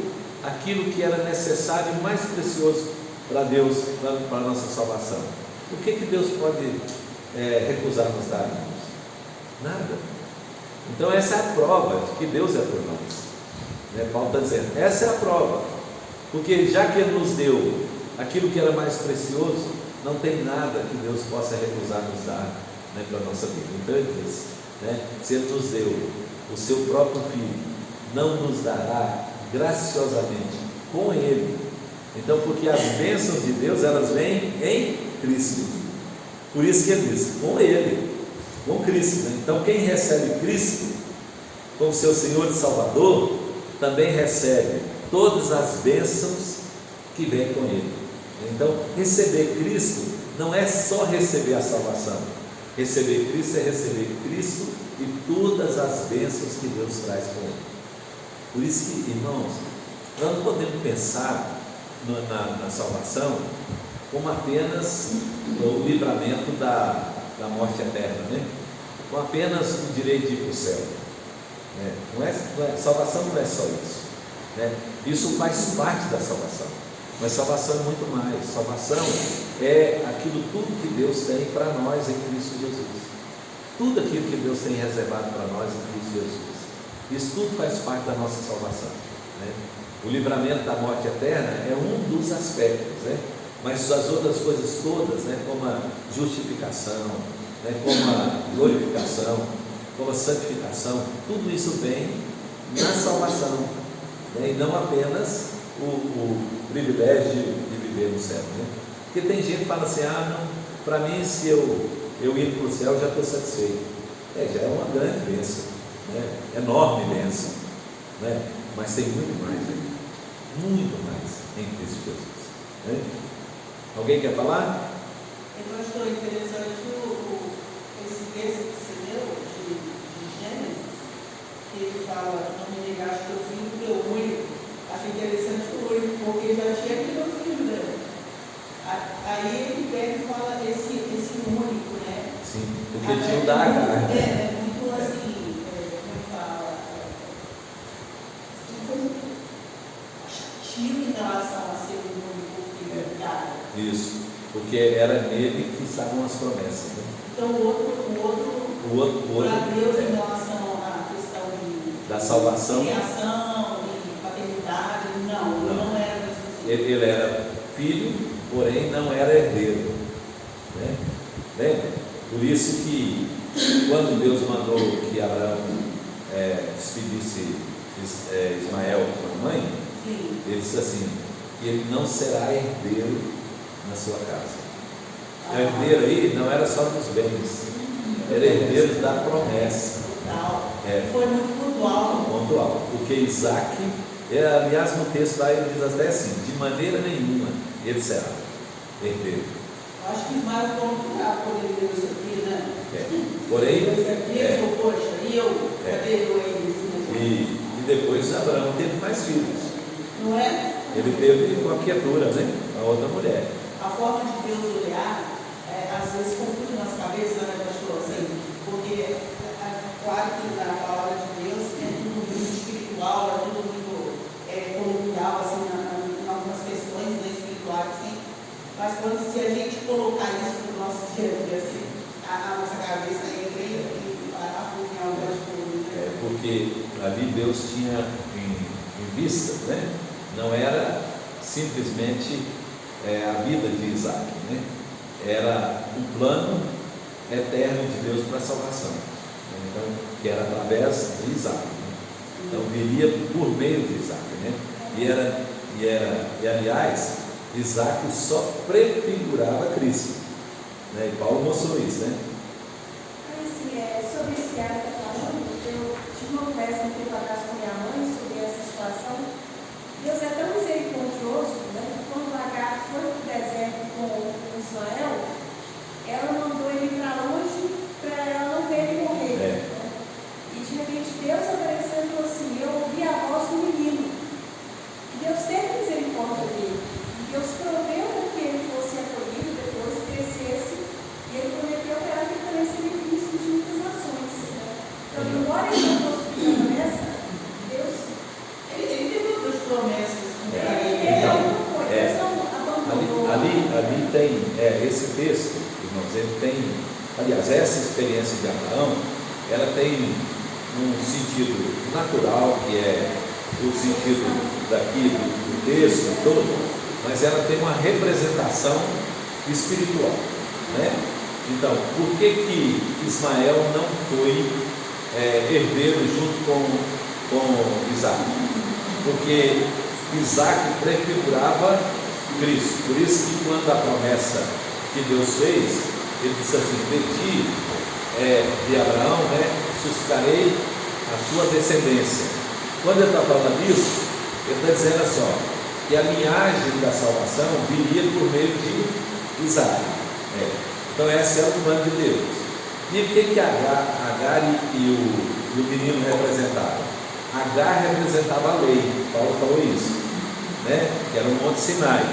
aquilo que era necessário e mais precioso para Deus, para a nossa salvação, o que Deus pode recusar nos dar? Nada. Então essa é a prova de que Deus é por nós, né? Paulo está dizendo, essa é a prova, porque já que Ele nos deu aquilo que era mais precioso, não tem nada que Deus possa recusar nos dar, né, para a nossa vida. Então Ele diz, né, se Ele nos deu o seu próprio Filho, não nos dará graciosamente com Ele? Então, porque as bênçãos de Deus, elas vêm em Cristo. Por isso que ele diz, com ele, com Cristo, né? Então quem recebe Cristo como seu Senhor e Salvador, também recebe todas as bênçãos que vêm com ele. Então receber Cristo não é só receber a salvação. Receber Cristo é receber Cristo e todas as bênçãos que Deus traz com ele. Por isso que, irmãos, nós não podemos pensar na salvação como apenas o livramento da morte eterna, né? Com apenas o direito de ir para o céu. Salvação não é só isso, né? Isso faz parte da salvação, mas salvação é muito mais. Salvação é aquilo tudo que Deus tem para nós em Cristo Jesus. Tudo aquilo que Deus tem reservado para nós em Cristo Jesus. Isso tudo faz parte da nossa salvação, né? O livramento da morte eterna é um dos aspectos, né? Mas as outras coisas todas, né? Como a justificação, né? Como a glorificação, como a santificação, tudo isso vem na salvação, né? E não apenas o privilégio de viver no céu, né? Porque tem gente que fala assim, não, para mim se eu ir para o céu já estou satisfeito. Já é uma grande bênção, né? Enorme bênção, né? Mas tem muito mais, né? Muito mais em Cristo Jesus, né? Alguém quer falar? Eu achou interessante esse texto que você leu de Gênesis, que ele fala, não me negaste teu filho, teu único. Achei interessante o único, porque já tinha aquele meu filho, né? Aí ele pega e fala esse único, né? Sim, porque tinha o da Agar. É muito assim, como fala, chativo em relação a ser o único filho do cara. Isso, porque era nele que estavam as promessas, né? Então o outro para Deus em relação à questão da salvação, criação e paternidade, não era isso. Ele era filho, porém não era herdeiro, né? Lembra? Por isso que quando Deus mandou que Abraão despedisse Ismael com a mãe, Sim. Ele disse assim, que ele não será herdeiro na sua casa. Herdeiro aí não era só dos bens, era herdeiro da promessa. Foi muito pontual, porque Isaac, aliás no texto lá ele diz até assim, de maneira nenhuma ele será herdeiro. Acho que Ismael ficou muito bravo quando ele deu isso aqui, né? Porém, cadê eu e depois Abraão teve mais filhos. Não é? Ele teve uma criatura, né? A outra mulher. A forma de Deus olhar, às vezes confunde nas cabeças, né, pastor? Assim, porque, claro que na palavra de Deus é tudo muito espiritual, é tudo muito coloquial, assim, em algumas questões, né, espirituais, assim. Mas quando se a gente colocar isso no nosso dia a dia, assim, a nossa cabeça entra e afunde em algumas coisas. Né? Porque ali Deus tinha em vista, né? Não era simplesmente a vida de Isaac, né? Era um plano eterno de Deus para a salvação, né? Então, que era através de Isaac, né? Então viria por meio de Isaac, né? E aliás, Isaac só prefigurava Cristo, né? E Paulo mostrou isso, né? Assim, sobre esse cara que está falando, eu tive uma conversa um tempo atrás com minha mãe sobre essa situação. Deus é tão misericordioso, né? Quando Agar foi para o deserto com Ismael, ela mandou ele para longe para ela não ver ele morrer. Né? E de repente Deus apareceu e falou assim, eu ouvi a voz do menino. E Deus teve misericórdia dele. E Deus proveu que ele fosse acolhido, depois crescesse, e ele prometeu para ela que ele também seria príncipe de muitas nações. Né? Então, embora ele não fosse de promessa, Deus... Ele teve outras promessas. Ali tem esse texto, irmãos, ele tem, aliás, essa experiência de Abraão, ela tem um sentido natural, que é o sentido daqui do texto todo, mas ela tem uma representação espiritual, né? Então, por que Ismael não foi herdeiro junto com Isaac? Porque Isaac prefigurava Cristo. Por isso que quando a promessa que Deus fez, ele disse assim: de de Abraão, né, suscitarei a tua descendência. Quando ele está falando isso, ele está dizendo assim, ó, que a linhagem da salvação viria por meio de Isaac. Então esse é o plano de Deus. E o que Agar e o menino representavam? Agar representava a lei, Paulo falou isso, né? Que era o Monte Sinai.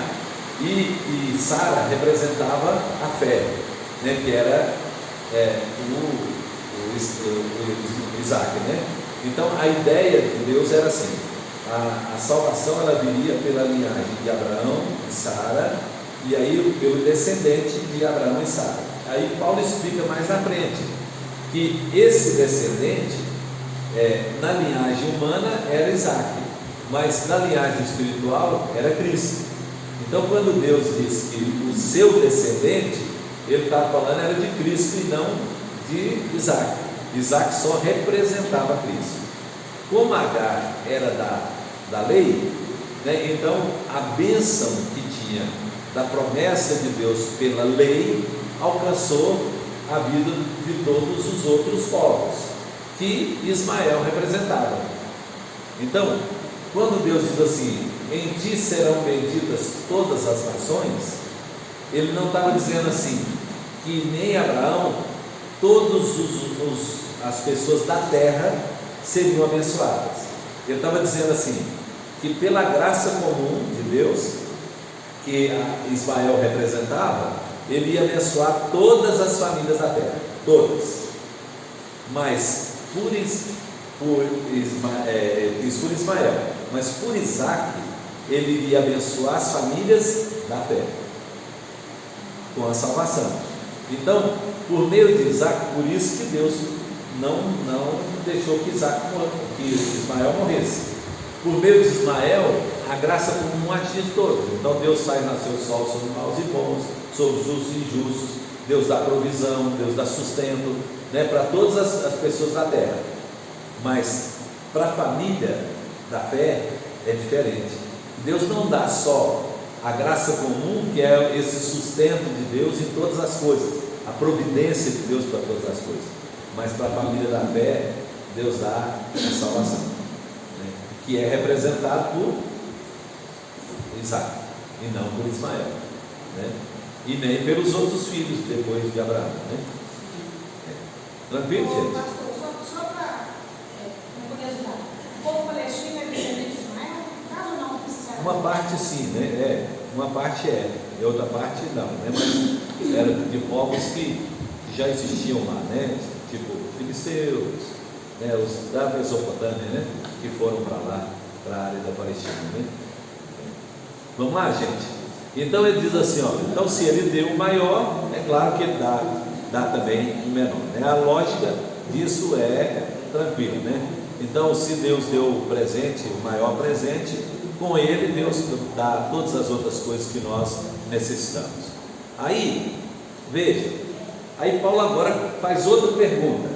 E Sara representava a fé, né? Que era o Isaac, né? Então a ideia de Deus era assim: a salvação ela viria pela linhagem de Abraão e Sara, e aí pelo descendente de Abraão e Sara. Aí Paulo explica mais na frente que esse descendente na linhagem humana era Isaac, mas na linhagem espiritual era Cristo. Então quando Deus diz que o seu descendente, ele está falando era de Cristo e não de Isaac. Isaac só representava Cristo. Como Agar era da lei, né, então a bênção que tinha da promessa de Deus pela lei alcançou a vida de todos os outros povos que Ismael representava. Então, quando Deus diz assim: em ti serão benditas todas as nações, ele não estava dizendo assim que nem Abraão todas as pessoas da terra seriam abençoadas. Ele estava dizendo assim que pela graça comum de Deus que Ismael representava, ele ia abençoar todas as famílias da terra, todas. Mas por Ismael, mas por Isaac, ele iria abençoar as famílias da terra com a salvação. Então, por meio de Isaac, por isso que Deus não deixou que Ismael morresse. Por meio de Ismael, a graça comum atinge todos. Então Deus faz nascer o sol sobre maus e bons, sobre justos e injustos. Deus dá provisão, Deus dá sustento, né, para todas as pessoas da terra. Mas para a família da fé é diferente. Deus não dá só a graça comum, que é esse sustento de Deus em todas as coisas, a providência de Deus para todas as coisas, mas para a família da fé, Deus dá a salvação, né, que é representado por Isaac e não por Ismael, né, e nem pelos outros filhos depois de Abraão, né? Tranquilo, gente? Pastor, só para uma curiosidade, o povo palestino é descendente de Ismael? Caso não precisa. Uma parte sim, né? Uma parte e outra parte não, né? Mas era de povos que já existiam lá, né? Tipo filisteus, né? Os da Mesopotâmia, né? Que foram para lá, para a área da Palestina, né? Vamos lá, gente? Então ele diz assim, ó, então se ele deu o maior, é claro que ele dá também o menor, né? A lógica disso é tranquila, né? Então se Deus deu o presente, o maior presente, com ele Deus dá todas as outras coisas que nós necessitamos. Aí, veja, aí Paulo agora faz outra pergunta.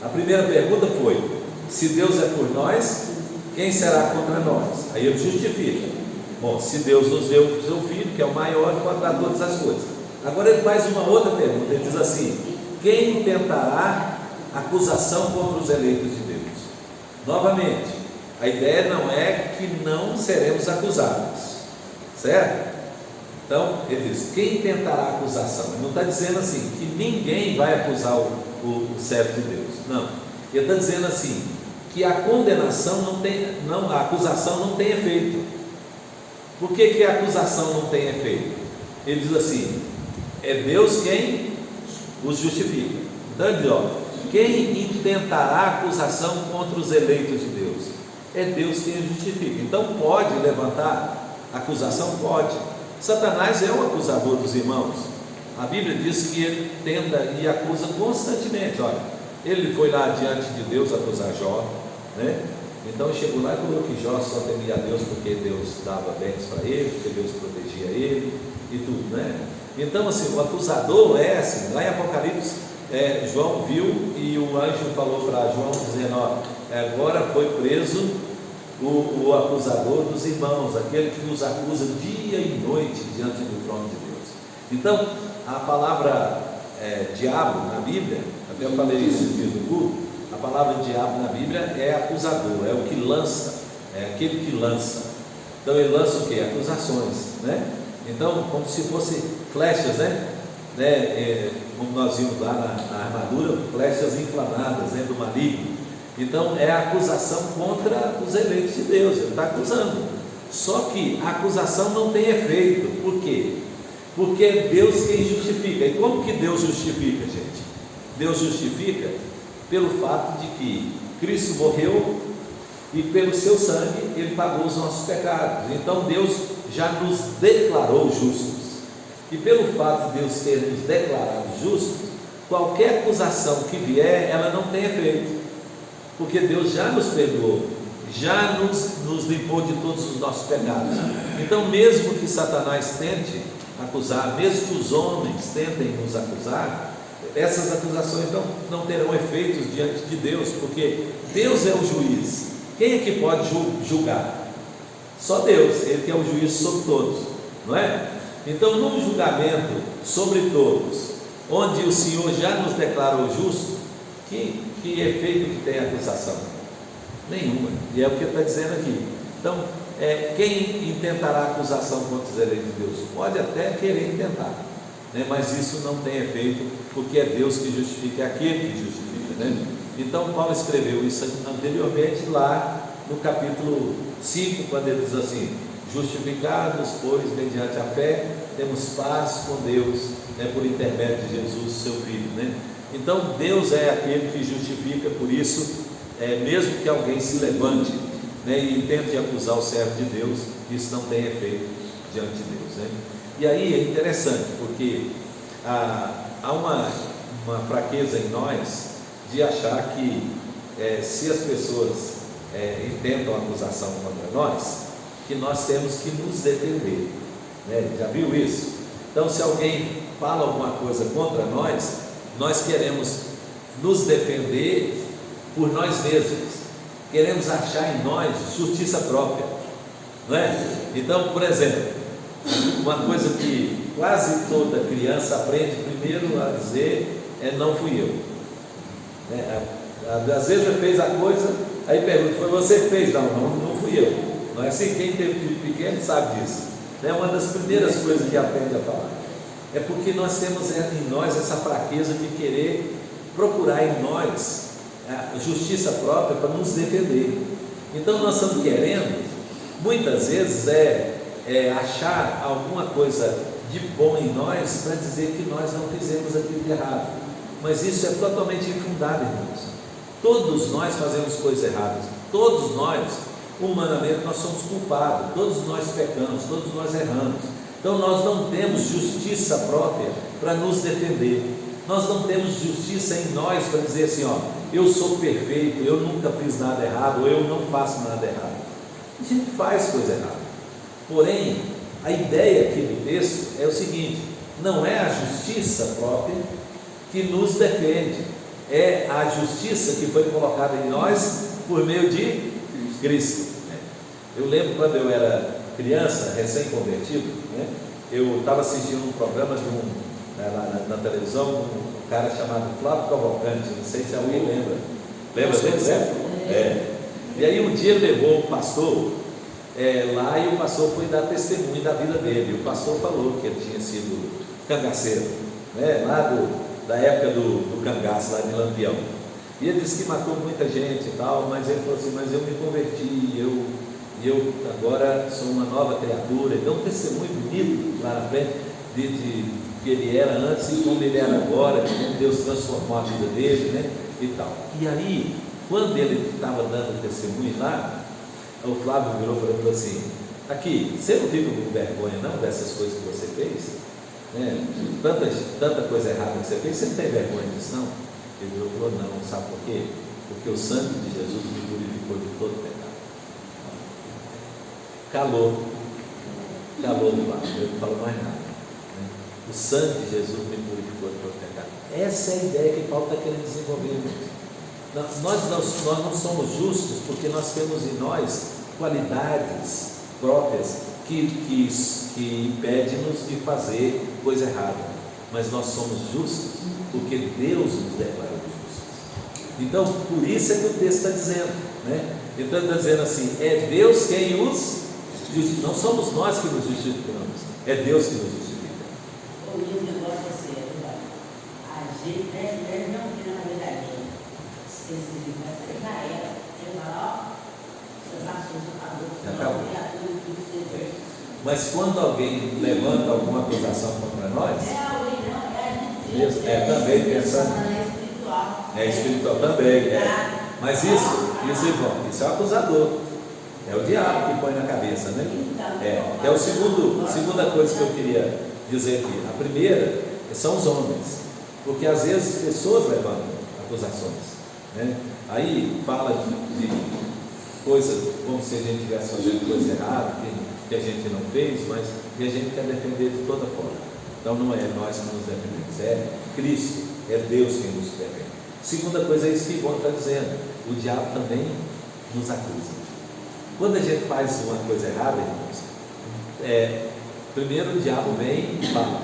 A primeira pergunta foi: se Deus é por nós, quem será contra nós? Aí ele justifica: bom, se Deus nos deu o seu filho, que é o maior, ele pode dar todas as coisas. Agora ele faz uma outra pergunta, ele diz assim: quem intentará acusação contra os eleitos de Deus? Novamente, a ideia não é que não seremos acusados, certo? Então ele diz: quem tentará acusação? Ele não está dizendo assim que ninguém vai acusar o servo de Deus, não. Ele está dizendo assim que a condenação a acusação não tem efeito. Por que a acusação não tem efeito? Ele diz assim: é Deus quem os justifica. Então ele diz, ó, quem intentará acusação contra os eleitos de Deus? É Deus quem os justifica. Então pode levantar acusação? Pode. Satanás é o acusador dos irmãos. A Bíblia diz que ele tenta e acusa constantemente. Olha, ele foi lá diante de Deus acusar Jó, né? Então chegou lá e falou que Jó só temia a Deus porque Deus dava bens para ele, porque Deus protegia ele e tudo, né? Então assim, o acusador é assim, lá em Apocalipse, João viu e o anjo falou para João dizendo, ó, agora foi preso o acusador dos irmãos, aquele que nos acusa dia e noite diante do trono de Deus. Então a palavra diabo na Bíblia, até eu falei isso dias no culto, a palavra diabo na Bíblia é acusador, é o que lança, é aquele que lança. Então ele lança o quê? Acusações, né? Então, como se fossem flechas, como nós vimos lá na armadura, flechas inflamadas, do maligno. Então é a acusação contra os eleitos de Deus, ele está acusando. Só que a acusação não tem efeito. Por quê? Porque é Deus quem justifica. E como que Deus justifica, gente? Deus justifica pelo fato de que Cristo morreu e pelo seu sangue Ele pagou os nossos pecados. Então Deus já nos declarou justos. E pelo fato de Deus ter nos declarado justos, qualquer acusação que vier, ela não tem efeito. Porque Deus já nos perdoou, já nos limpou de todos os nossos pecados. Então, mesmo que Satanás tente acusar, mesmo que os homens tentem nos acusar, essas acusações não terão efeitos diante de Deus, porque Deus é o juiz. Quem é que pode julgar? Só Deus, Ele que é o juiz sobre todos, não é? Então, num julgamento sobre todos, onde o Senhor já nos declarou justo, que efeito que tem a acusação? Nenhuma. E é o que ele está dizendo aqui. Então, quem intentará acusação contra os eleitos de Deus? Pode até querer intentar, mas isso não tem efeito, porque é Deus que justifica, é aquele que justifica, Então Paulo escreveu isso anteriormente lá no capítulo 5, quando ele diz assim: justificados, pois, mediante a fé, temos paz com Deus, por intermédio de Jesus, seu Filho, Então Deus é aquele que justifica. Por isso, mesmo que alguém se levante, e tente acusar o servo de Deus, isso não tem efeito diante de Deus, E aí é interessante, porque há uma fraqueza em nós de achar que se as pessoas intentam acusação contra nós, que nós temos que nos defender, Já viu isso? Então, se alguém fala alguma coisa contra nós queremos nos defender por nós mesmos, queremos achar em nós justiça própria, não é? Então, por exemplo, uma coisa que quase toda criança aprende primeiro a dizer não fui eu, Às vezes já fez a coisa, aí pergunta: foi você que fez? Não fui eu. Não é assim? Quem teve filho pequeno sabe disso, Uma das primeiras coisas que aprende a falar é porque nós temos em nós essa fraqueza de querer procurar em nós a justiça própria para nos defender. Então nós estamos querendo, muitas vezes, achar alguma coisa de bom em nós para dizer que nós não fizemos aquilo de errado, mas isso é totalmente infundado, irmãos. Todos nós fazemos coisas erradas, todos nós, humanamente, nós somos culpados, todos nós pecamos, todos nós erramos. Então nós não temos justiça própria para nos defender, nós não temos justiça em nós para dizer assim: eu sou perfeito, eu nunca fiz nada errado, ou eu não faço nada errado. A gente faz coisa errada. Porém, a ideia aqui do texto é o seguinte: não é a justiça própria que nos defende, é a justiça que foi colocada em nós por meio de Cristo. Eu lembro quando eu era criança, recém-convertido, eu estava assistindo um programa na televisão, um cara chamado Flávio Cavalcante, não sei se alguém lembra dele, certo? E aí um dia ele levou o pastor lá, e o pastor foi dar testemunho da vida dele. O pastor falou que ele tinha sido cangaceiro, lá da época do cangaço, lá de Lampião. E ele disse que matou muita gente e tal, mas ele falou assim: mas eu me converti, eu agora sou uma nova criatura. Então, um testemunho bonito lá na frente de que ele era antes e como ele era agora, como Deus transformou a vida dele, e tal. E aí, quando ele estava dando o testemunho lá, o Flávio virou para ele e falou assim: aqui, você não fica com vergonha não dessas coisas que você fez? Tanta coisa errada que você fez, você não tem vergonha disso não? Ele virou e falou: não, sabe por quê? Porque o sangue de Jesus me purificou de todo pecado. Calou o Flávio, ele não falou mais nada. O sangue de Jesus me purificou de todo pecado. Essa é a ideia que Paulo está querendo desenvolver. Nós não somos justos porque nós temos em nós qualidades próprias que impedem-nos de fazer coisa errada. mas nós somos justos porque Deus nos declarou justos. Então, por isso é que o texto está dizendo, né? Então ele está dizendo assim, é Deus quem os justifica, não somos nós que nos justificamos, é Deus que nos justifica. O negócio é sério, a gente deve não ter na verdade, esqueci, mas já era, ele fala, ó, você passou, você acabou. Mas quando alguém levanta alguma acusação contra nós, Deus também pensando. É espiritual também, Mas Ivone, isso é o acusador. É o diabo que põe na cabeça, né? É a segunda coisa que eu queria dizer aqui. A primeira são os homens, porque às vezes pessoas levantam acusações, né? Aí fala de coisa como se a gente estivesse fazendo coisa errada, que a gente não fez, mas que a gente quer defender de toda forma. Então não é nós que nos defendemos, é Cristo, é Deus quem nos defende. Segunda coisa é isso que Ivone está dizendo, o diabo também nos acusa. Quando a gente faz uma coisa errada, irmãos, primeiro o diabo vem e fala,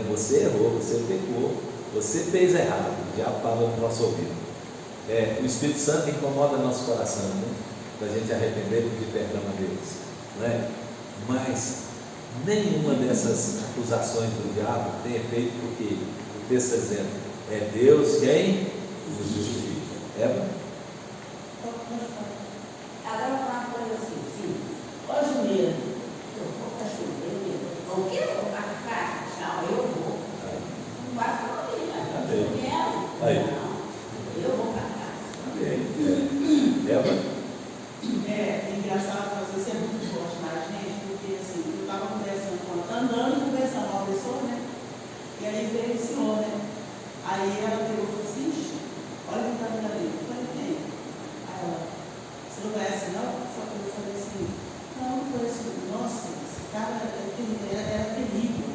você errou, você pecou, você fez errado. O diabo fala no nosso ouvido. O Espírito Santo incomoda nosso coração, né? Para a gente arrepender e pedir perdão a Deus, né? Mas nenhuma dessas acusações do diabo tem efeito, porque o texto está dizendo, é Deus quem nos justifica. Agora eu vou falar uma coisa assim, ô Juliana, eu vou para chover, o que eu vou para casa? Não, eu vou. Não vai para mim, eu quero. Não, eu vou para casa. É engraçado, às vezes é muito forte na gente, porque assim, eu estava andando e conversando com uma pessoa, né? E aí veio o senhor, né? Aí ela pegou e falou assim, olha quem está vindo ali. Eu falei, quem? Aí ela, você não conhece não? Eu falei assim, não conheço. Nossa, esse cara era terrível.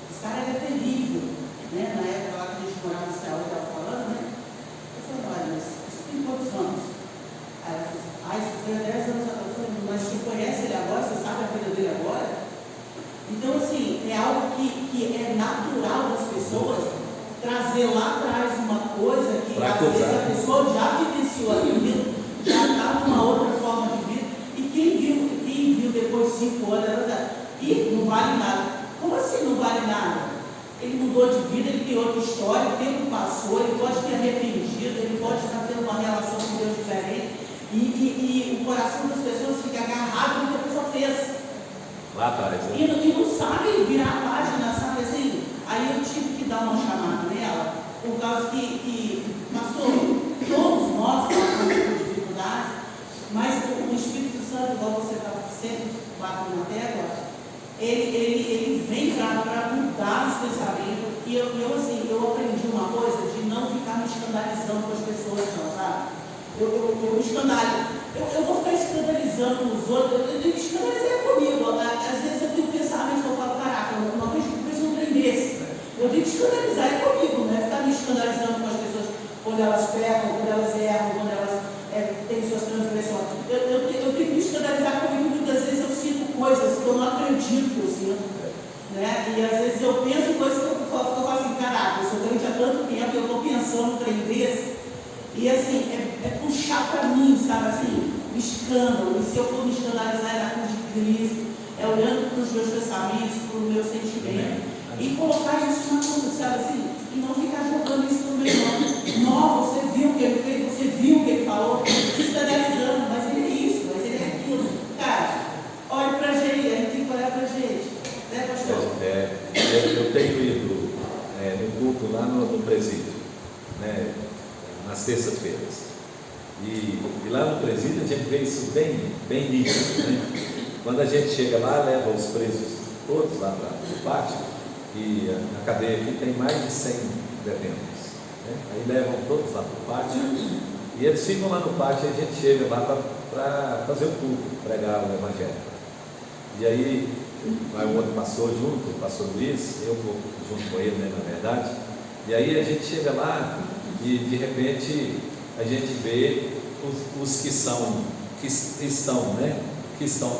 Esse cara era terrível, né? Na época lá que a gente morava no céu, eu estava falando, né? Eu falei, olha, mas isso tem quantos anos? Aí ela falou assim, isso foi há 10 anos atrás. Eu falei, mas você conhece ele agora? Você sabe a vida dele agora? Então, assim, é algo que é natural das pessoas trazer lá atrás uma coisa que às vezes a pessoa já vivenciou aquilo, já está numa outra forma de vida, e quem viu depois de 5 anos, e não vale nada. Como assim não vale nada? Ele mudou de vida, ele tem outra história, o tempo passou, ele pode ter arrependido, ele pode estar tendo uma relação com Deus diferente, e o coração das pessoas fica agarrado no que a pessoa fez. Lá atrás, né? E não sabe virar a página, sabe assim? Aí eu tive que dar uma chamada nela, por causa que pastor, todos nós passamos por dificuldades, mas o Espírito Santo, igual você está sempre batendo na tecla, ele vem para mudar os pensamentos. E eu aprendi uma coisa de não ficar me escandalizando com as pessoas, não, sabe? Eu me escandalizo. Eu vou ficar escandalizando os outros, eu tenho que escandalizar comigo. Às vezes eu tenho pensamentos que eu falo, caraca, uma vez que eu penso um trem desse, eu tenho que escandalizar comigo, né? Ficar me escandalizando com as pessoas quando elas pecam, quando elas erram, quando elas têm suas transgressões. Eu tenho que me escandalizar comigo, muitas vezes eu sinto coisas que eu não acredito que eu sinto, né? E às vezes eu penso coisas que eu falo assim, caraca, eu sou crente há tanto tempo, eu estou pensando um trem desse. E assim, é puxar para mim, sabe assim, o escândalo. E se eu for me escandalizar, é na cruz de Cristo, é olhando para os meus pensamentos, para o meu sentimento, e colocar isso na cruz, sabe assim, e não ficar jogando isso no meu nome. Não, você viu o que ele fez, você viu o que ele falou, se escandalizando, mas ele é isso, mas ele é aquilo. Cara, olhe para a gente, a gente tem que olhar para a gente, né, pastor? Eu tenho ido no culto lá no presídio, né? Nas terças-feiras. E lá no presídio a gente vê isso bem nítido, né? Quando a gente chega lá, leva os presos todos lá para o pátio, e na cadeia aqui tem mais de 100 detentos, né? Aí levam todos lá para o pátio, e eles ficam lá no pátio, e a gente chega lá para fazer o culto, pregar o evangelho. E aí vai um outro pastor junto, o pastor Luiz, eu vou junto com ele, né, na verdade. E aí a gente chega lá e de repente a gente vê os que estão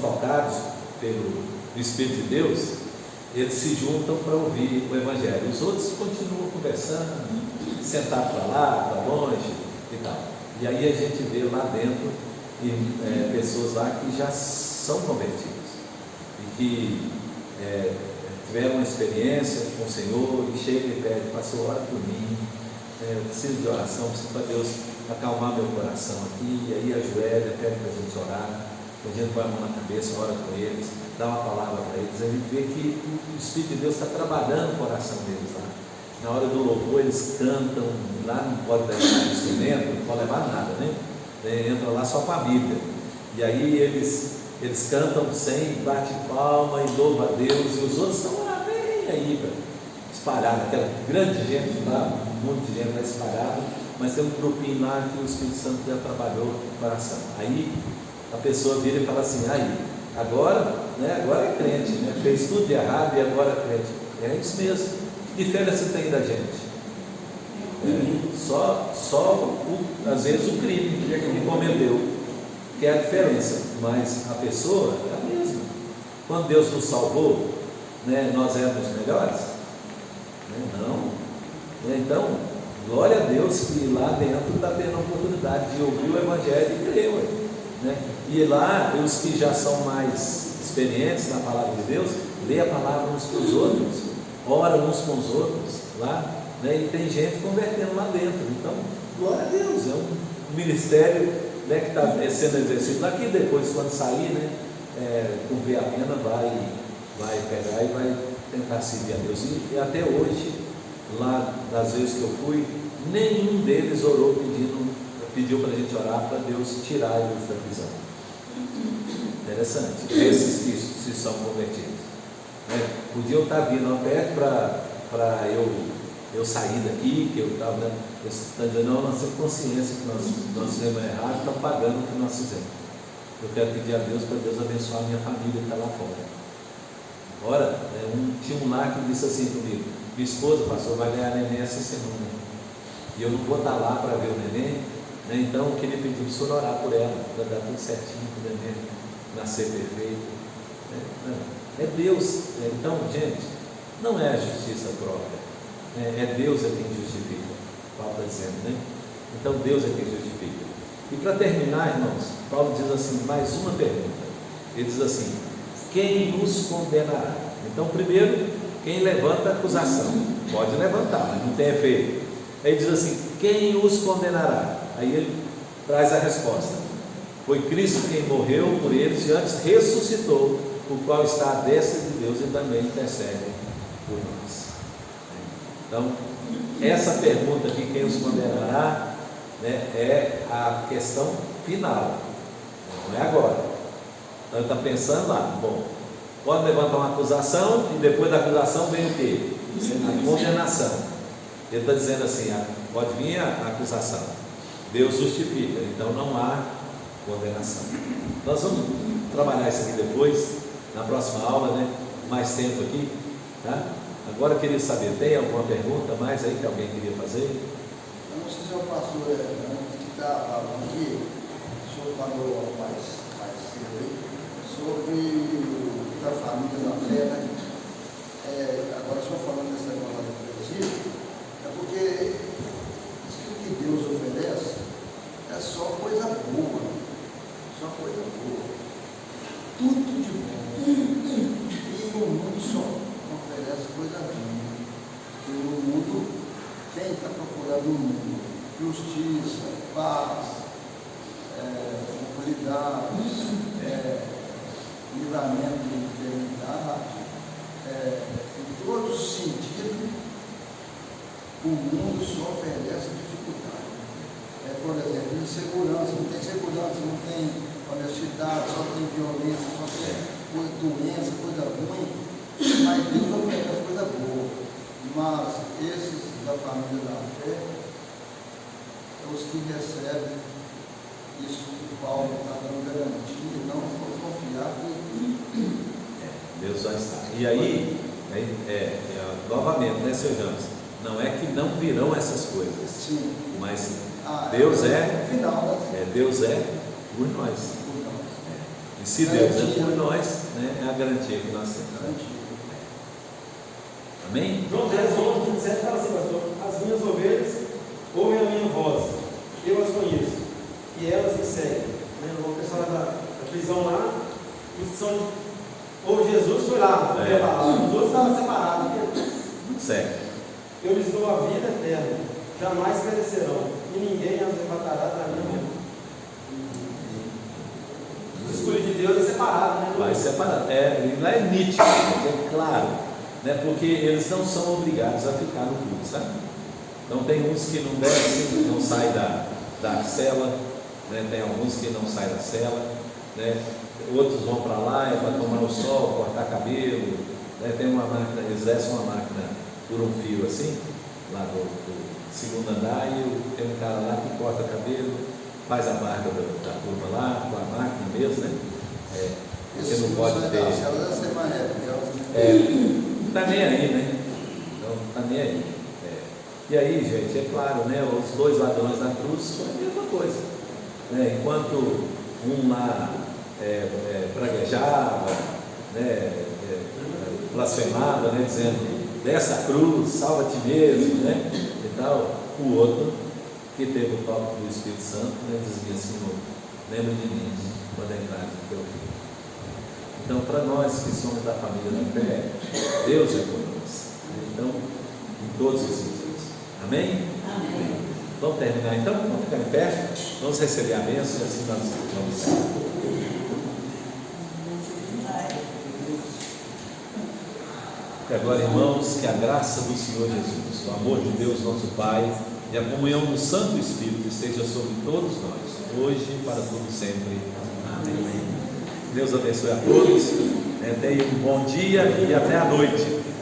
tocados pelo Espírito de Deus, eles se juntam para ouvir o Evangelho. Os outros continuam conversando, sentados para lá, para longe e tal. E aí a gente vê lá dentro pessoas lá que já são convertidas e que tiveram uma experiência com o Senhor e chegam e pedem: pastor, ora por mim, eu preciso de oração, preciso para Deus acalmar meu coração aqui. E aí ajoelha, pede para a gente orar, a gente põe a mão na cabeça, ora com eles, dá uma palavra para eles. A gente vê que o Espírito de Deus está trabalhando o coração deles lá. Na hora do louvor eles cantam, lá não pode levar instrumento, não pode levar nada, né? Entra lá só com a Bíblia. E aí eles cantam sem, bate palma e louva a Deus, e os outros estão lá bem aí, espalhados, aquela grande gente lá, um monte de gente lá espalhada, mas tem um grupinho lá que o Espírito Santo já trabalhou no coração. Aí a pessoa vira e fala assim: aí, agora é crente, né? Fez tudo de errado e agora é crente. É isso mesmo. Que diferença tem da gente? Às vezes o crime que cometeu, que é a diferença, mas a pessoa é a mesma. Quando Deus nos salvou, né, nós éramos melhores? Não. Então, glória a Deus que lá dentro está tendo a oportunidade de ouvir o Evangelho e crer, né? E lá, os que já são mais experientes na palavra de Deus, lê a palavra uns com os outros, ora uns com os outros lá, né? E tem gente convertendo lá dentro. Então, glória a Deus, é um ministério, né, que está sendo exercido lá, que depois, quando sair, né, cumprir a pena, vai pegar e vai tentar servir a Deus. E até hoje, lá das vezes que eu fui, nenhum deles orou pediu para a gente orar para Deus tirar eles da prisão. Interessante. Esses que se são convertidos, né, podiam estar vindo perto para eu sair daqui, que eu estava, né, dizendo: não, nós temos consciência que nós fizemos errado, estamos pagando o que nós fizemos. Eu quero pedir a Deus para Deus abençoar a minha família que está lá fora. Ora, tinha um lá que disse assim comigo: minha esposa, pastor, vai ganhar neném essa semana, e eu não vou estar lá para ver o neném, né? Então eu queria pedir para o senhor orar por ela, para dar tudo certinho, para o neném nascer perfeito, né? É Deus. Então, gente, não é a justiça própria, é Deus quem justifica. Paulo está dizendo, né? Então Deus é quem justifica. E para terminar, irmãos, Paulo diz assim, mais uma pergunta. Ele diz assim: quem os condenará? Então, primeiro, quem levanta a acusação, pode levantar, mas não tem efeito. Aí diz assim: quem os condenará? Aí ele traz a resposta: foi Cristo quem morreu por eles e antes ressuscitou, o qual está à destra de Deus e também intercede por nós. Então, essa pergunta aqui, quem os condenará, né, é a questão final, não é agora. Então ele está pensando lá, bom, pode levantar uma acusação e depois da acusação vem o quê? A condenação. Ele está dizendo assim: pode vir a acusação, Deus justifica, então não há condenação. Nós vamos trabalhar isso aqui depois, na próxima aula, né? Mais tempo aqui, tá? Agora eu queria saber, tem alguma pergunta mais aí que alguém queria fazer? Eu não sei se é o pastor que está falando aqui, o senhor falou mais cedo aí, sobre a família da fé, né? Agora o senhor falando desse negócio do Brasil, é porque tudo que Deus oferece é só coisa boa, só coisa boa, tudo de bom. E o mundo só oferece coisa ruim. E o mundo, quem está procurando no mundo? Justiça, paz, tranquilidade, livramento de enfermidade, em todos os sentidos, o mundo só oferece dificuldade. Por exemplo, insegurança, não tem segurança, não tem honestidade, só tem violência, só tem doença, coisa ruim, mas Deus oferece coisa boa. Mas esses da família da fé é os que recebem isso que Paulo está dando garantia, e não confiar que Deus vai estar. E aí, novamente, né, Sr. James? Não é que não virão essas coisas. Sim. Mas Deus final, né? Deus é por nós. E se Deus é por nós, né, é a garantia que nós temos. Amém? João 10, 11, 27 fala assim, pastor: as minhas ovelhas ouvem a minha voz, eu as conheço, e elas me seguem. O pessoal da prisão lá, os que são. Ou Jesus foi lá, os outros estavam separados. Certo. Eu lhes dou a vida eterna, jamais perecerão, e ninguém as arrebatará da minha mão. O escolhido de Deus é separado, né? Vai separado. Lá é nítido, é claro, né? Porque eles não são obrigados a ficar no culto, sabe? Então tem uns que não descem, não saem da cela, né? Tem alguns que não saem da cela, né? Outros vão para lá para tomar o sol, cortar cabelo, né? Tem uma máquina, eles descem uma máquina por um fio assim, lá do segundo andar, e tem um cara lá que corta cabelo, faz a marca da turma lá, com a máquina mesmo, né? Você não pode ter. Está nem aí, né? Então, está nem aí. E aí, gente, é claro, né? Os dois ladrões na cruz foi a mesma coisa, né? Enquanto um lá praguejava, né? Blasfemava, né? Dizendo: dessa cruz, salva-te mesmo, né? E tal. O outro, que teve o toque do Espírito Santo, né? Dizia: Senhor, lembra de mim quando entrares no teu reino. Então, para nós que somos da família da fé, Deus é por nós. Então, em todos os sentidos. Amém? Amém. Vamos terminar então? Vamos ficar em pé? Vamos receber a bênção e assim nós vamos. E agora, irmãos, que a graça do Senhor Jesus, o amor de Deus nosso Pai e a comunhão do Santo Espírito esteja sobre todos nós, hoje e para todo sempre. Amém. Deus abençoe a todos. Tenham um bom dia e até a noite.